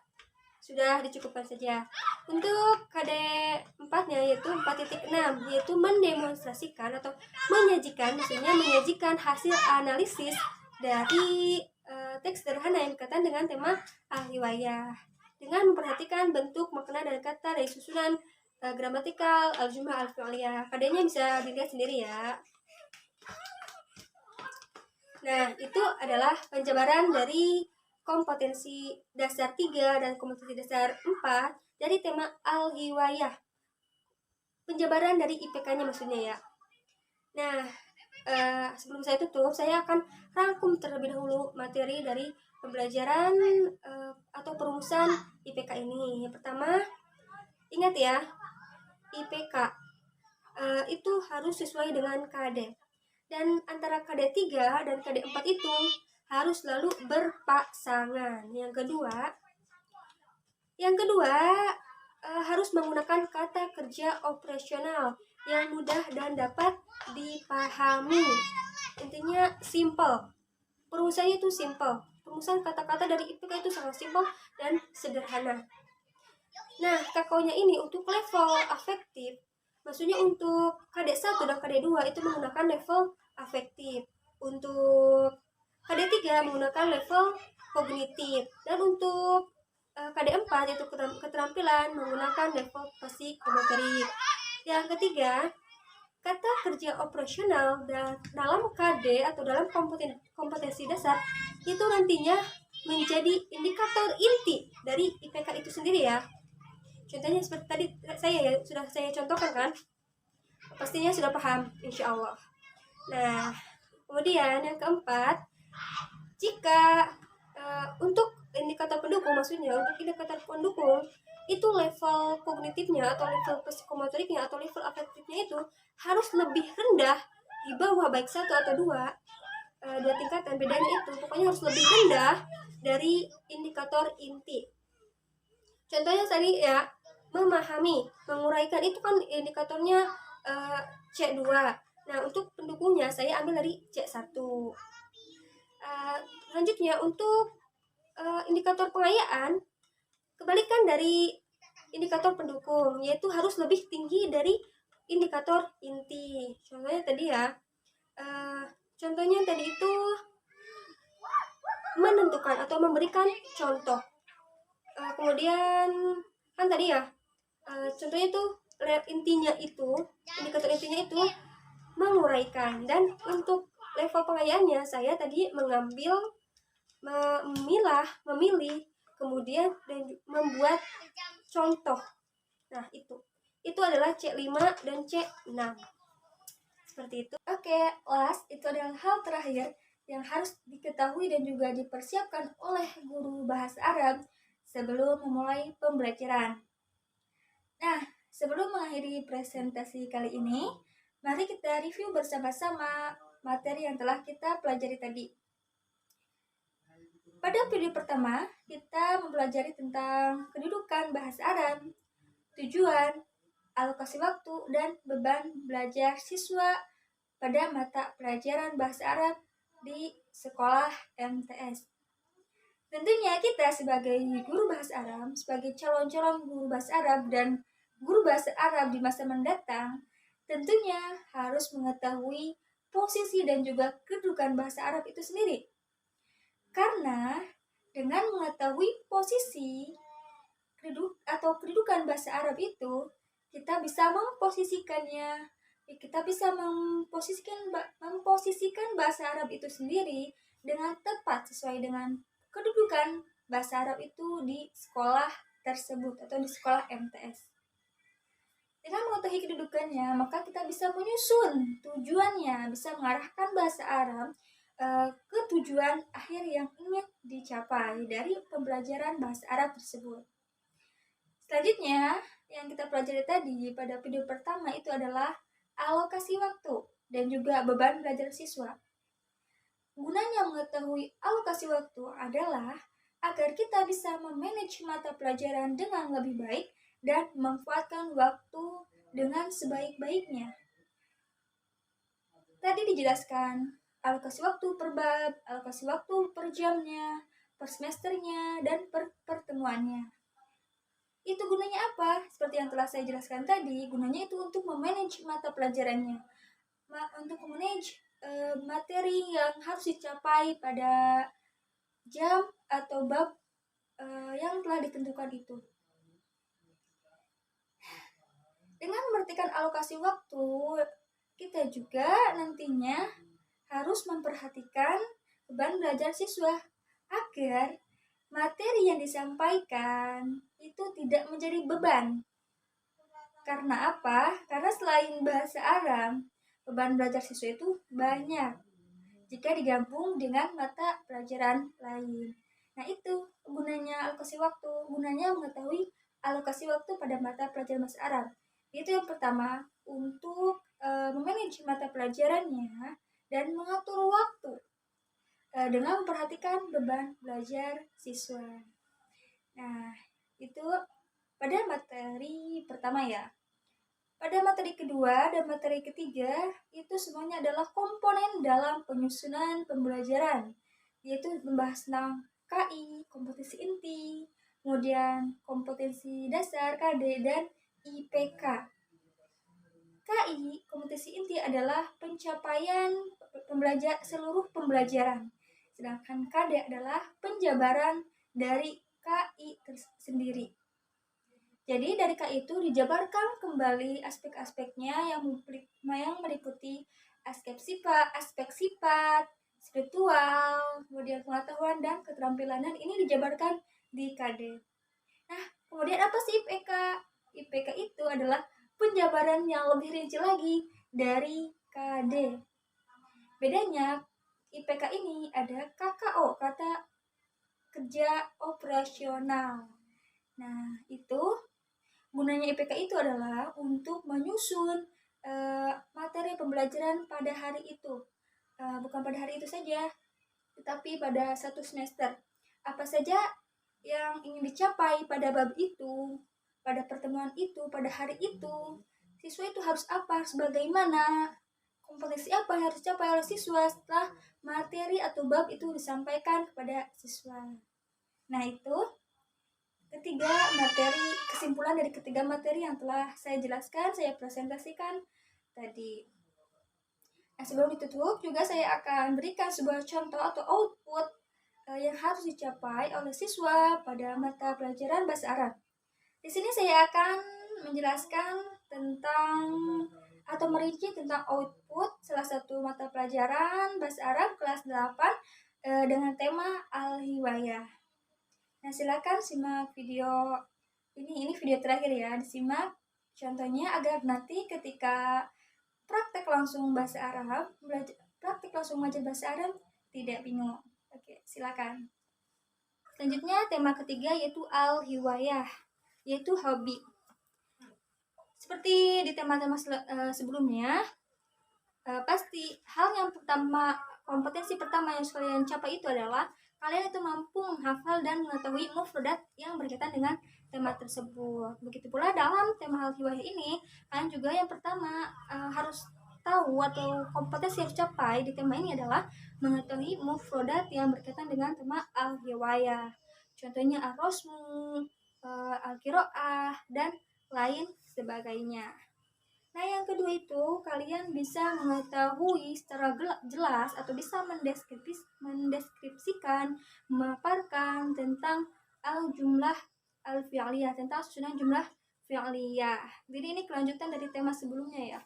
Sudah dicukupkan saja. Untuk KD4-nya yaitu 4.6, yaitu mendemonstrasikan atau menyajikan hasil analisis dari teks sederhana yang berkaitan dengan tema al-hiwayah dengan memperhatikan bentuk, makna, dan kata dari susunan gramatikal al-jumlah al-fi'liyah. KD-nya bisa dilihat sendiri ya. Nah, itu adalah penjabaran dari kompetensi dasar 3 dan kompetensi dasar 4 dari tema al-hiwayah. Penjabaran dari IPK-nya maksudnya ya. Nah, sebelum saya tutup, saya akan rangkum terlebih dahulu materi dari pembelajaran atau perumusan IPK ini. Yang pertama, ingat ya, IPK itu harus sesuai dengan KD. Dan antara KD3 dan KD4 itu harus selalu berpasangan. Yang kedua harus menggunakan kata kerja operasional yang mudah dan dapat dipahami. Intinya simple. Perumusannya itu simple. Perumusan kata-kata dari IPK itu sangat simple dan sederhana. Nah, KKO-nya ini untuk level afektif, maksudnya untuk KD1 dan KD2 itu menggunakan level afektif. Untuk KD3 menggunakan level kognitif. Dan untuk KD4 yaitu keterampilan menggunakan level psikomotorik. Yang ketiga, kata kerja operasional dalam KD atau dalam kompetensi dasar itu nantinya menjadi indikator inti dari IPK itu sendiri ya. Contohnya seperti tadi sudah saya contohkan kan? Pastinya sudah paham, insya Allah. Nah, kemudian yang keempat, jika untuk indikator pendukung, maksudnya untuk indikator pendukung itu level kognitifnya atau level psikomotoriknya atau level afektifnya itu harus lebih rendah di bawah baik satu atau dua tingkatan. Bedanya itu pokoknya harus lebih rendah dari indikator inti. Contohnya tadi ya, memahami, menguraikan itu kan indikatornya C2. Nah, untuk pendukungnya saya ambil dari C1. Selanjutnya untuk indikator pengayaan, kebalikan dari indikator pendukung, yaitu harus lebih tinggi dari indikator inti. Contohnya tadi ya, contohnya tadi itu menentukan atau memberikan contoh. Kemudian kan tadi ya, contohnya itu intinya itu, indikator intinya itu menguraikan. Dan untuk level pengayaannya saya tadi mengambil, memilih, kemudian dan membuat contoh. Nah, itu adalah C5 dan C6. Seperti itu. Oke, last, itu adalah hal terakhir yang harus diketahui dan juga dipersiapkan oleh guru bahasa Arab sebelum memulai pembelajaran. Nah, sebelum mengakhiri presentasi kali ini, mari kita review bersama-sama materi yang telah kita pelajari tadi. Pada video pertama, kita mempelajari tentang kedudukan bahasa Arab, tujuan, alokasi waktu, dan beban belajar siswa pada mata pelajaran bahasa Arab di sekolah MTS. Tentunya kita sebagai guru bahasa Arab, sebagai calon-calon guru bahasa Arab dan guru bahasa Arab di masa mendatang, tentunya harus mengetahui posisi dan juga kedudukan bahasa Arab itu sendiri. Karena dengan mengetahui posisi kedudukan bahasa Arab itu, kita bisa memposisikannya, kita bisa memposisikan bahasa Arab itu sendiri dengan tepat sesuai dengan kedudukan bahasa Arab itu di sekolah tersebut atau di sekolah MTS. Dengan mengetahui kedudukannya, maka kita bisa menyusun tujuannya, bisa mengarahkan bahasa Arab ke tujuan akhir yang ingin dicapai dari pembelajaran bahasa Arab tersebut. Selanjutnya, yang kita pelajari tadi pada video pertama itu adalah alokasi waktu dan juga beban belajar siswa. Gunanya mengetahui alokasi waktu adalah agar kita bisa memanage mata pelajaran dengan lebih baik dan memanfaatkan waktu dengan sebaik-baiknya. Tadi dijelaskan alokasi waktu per bab, alokasi waktu per jamnya, per semesternya, dan per pertemuannya. Itu gunanya apa? Seperti yang telah saya jelaskan tadi, gunanya itu untuk memanage mata pelajarannya, untuk memanage materi yang harus dicapai pada jam atau bab yang telah ditentukan itu. Dengan memperhatikan alokasi waktu, kita juga nantinya harus memperhatikan beban belajar siswa agar materi yang disampaikan itu tidak menjadi beban. Karena apa? Karena selain bahasa Arab, beban belajar siswa itu banyak jika digabung dengan mata pelajaran lain. Nah, itu gunanya alokasi waktu, gunanya mengetahui alokasi waktu pada mata pelajaran bahasa Arab. Itu yang pertama, untuk memanage mata pelajarannya dan mengatur waktu dengan memperhatikan beban belajar siswa. Nah, itu pada materi pertama ya. Pada materi kedua dan materi ketiga, itu semuanya adalah komponen dalam penyusunan pembelajaran, yaitu membahas tentang KI, kompetensi inti, kemudian kompetensi dasar, KD, dan IPK. KI, kompetensi inti adalah pencapaian seluruh pembelajaran, sedangkan KD adalah penjabaran dari KI sendiri. Jadi dari KI itu dijabarkan kembali aspek-aspeknya yang meliputi aspek sifat, spiritual, kemudian pengetahuan dan keterampilan, dan ini dijabarkan di KD. Nah, kemudian apa sih IPK? IPK itu adalah penjabaran yang lebih rinci lagi dari KD. Bedanya IPK ini ada KKO, kata kerja operasional. Nah, itu gunanya IPK itu adalah untuk menyusun materi pembelajaran pada hari itu. Bukan pada hari itu saja, tetapi pada satu semester. Apa saja yang ingin dicapai pada bab itu, pada pertemuan itu, pada hari itu. Siswa itu harus apa, harus bagaimana, kompetensi apa yang harus dicapai oleh siswa setelah materi atau bab itu disampaikan kepada siswa. Nah, itu kesimpulan dari ketiga materi yang telah saya jelaskan, saya presentasikan tadi. Nah, sebelum ditutup juga saya akan berikan sebuah contoh atau output yang harus dicapai oleh siswa pada mata pelajaran bahasa Arab. Di sini saya akan menjelaskan tentang atau merinci tentang output salah satu mata pelajaran bahasa Arab kelas 8 dengan tema Al-Hiwayah. Nah, silakan simak video ini video terakhir ya, disimak contohnya agar nanti ketika praktek langsung bahasa Arab, praktek langsung belajar bahasa Arab tidak bingung. Oke, silakan. Selanjutnya tema ketiga yaitu al-hiwayah, yaitu hobi. Seperti di tema-tema sebelumnya, pasti hal yang pertama, kompetensi pertama yang harus kalian capai itu adalah kalian itu mampu menghafal dan mengetahui mufradat yang berkaitan dengan tema tersebut. Begitu pula dalam tema al-hiwayah ini, kalian juga yang pertama harus tahu atau kompetensi yang dicapai di tema ini adalah mengetahui mufradat yang berkaitan dengan tema al-hiwayah. Contohnya ar-rasmu, al-qiraah, dan lain sebagainya. Nah, yang kedua itu kalian bisa mengetahui secara jelas atau bisa mendeskripsikan, memaparkan tentang al-jumlah al-fi'liyah, tentang susunan jumlah fi'liyah. Jadi ini kelanjutan dari tema sebelumnya ya.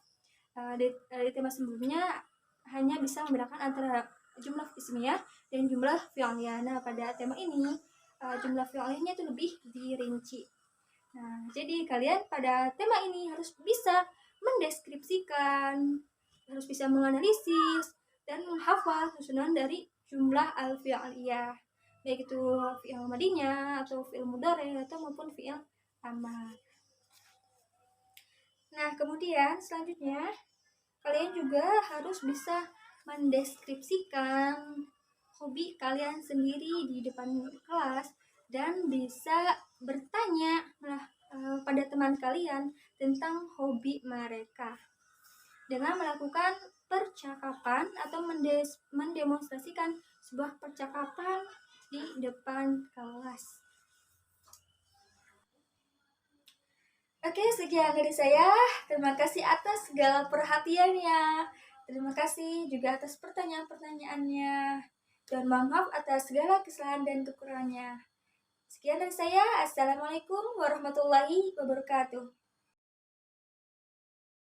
Di tema sebelumnya hanya bisa membedakan antara jumlah ismiyah dan jumlah fi'liyah. Nah, pada tema ini jumlah fi'liyahnya itu lebih dirinci. Nah, jadi kalian pada tema ini harus bisa mendeskripsikan, harus bisa menganalisis dan menghafal susunan dari jumlah al-fi'liyah, baik itu fi'il madinya atau fi'il mudhari atau maupun fi'il amar. Nah, kemudian selanjutnya kalian juga harus bisa mendeskripsikan hobi kalian sendiri di depan kelas dan bisa bertanya pada teman kalian tentang hobi mereka dengan melakukan percakapan atau mendemonstrasikan sebuah percakapan di depan kelas. Oke, sekian dari saya. Terima kasih atas segala perhatiannya. Terima kasih juga atas pertanyaan-pertanyaannya. Dan maaf atas segala kesalahan dan kekurangannya. Sekian dari saya. Assalamualaikum warahmatullahi wabarakatuh.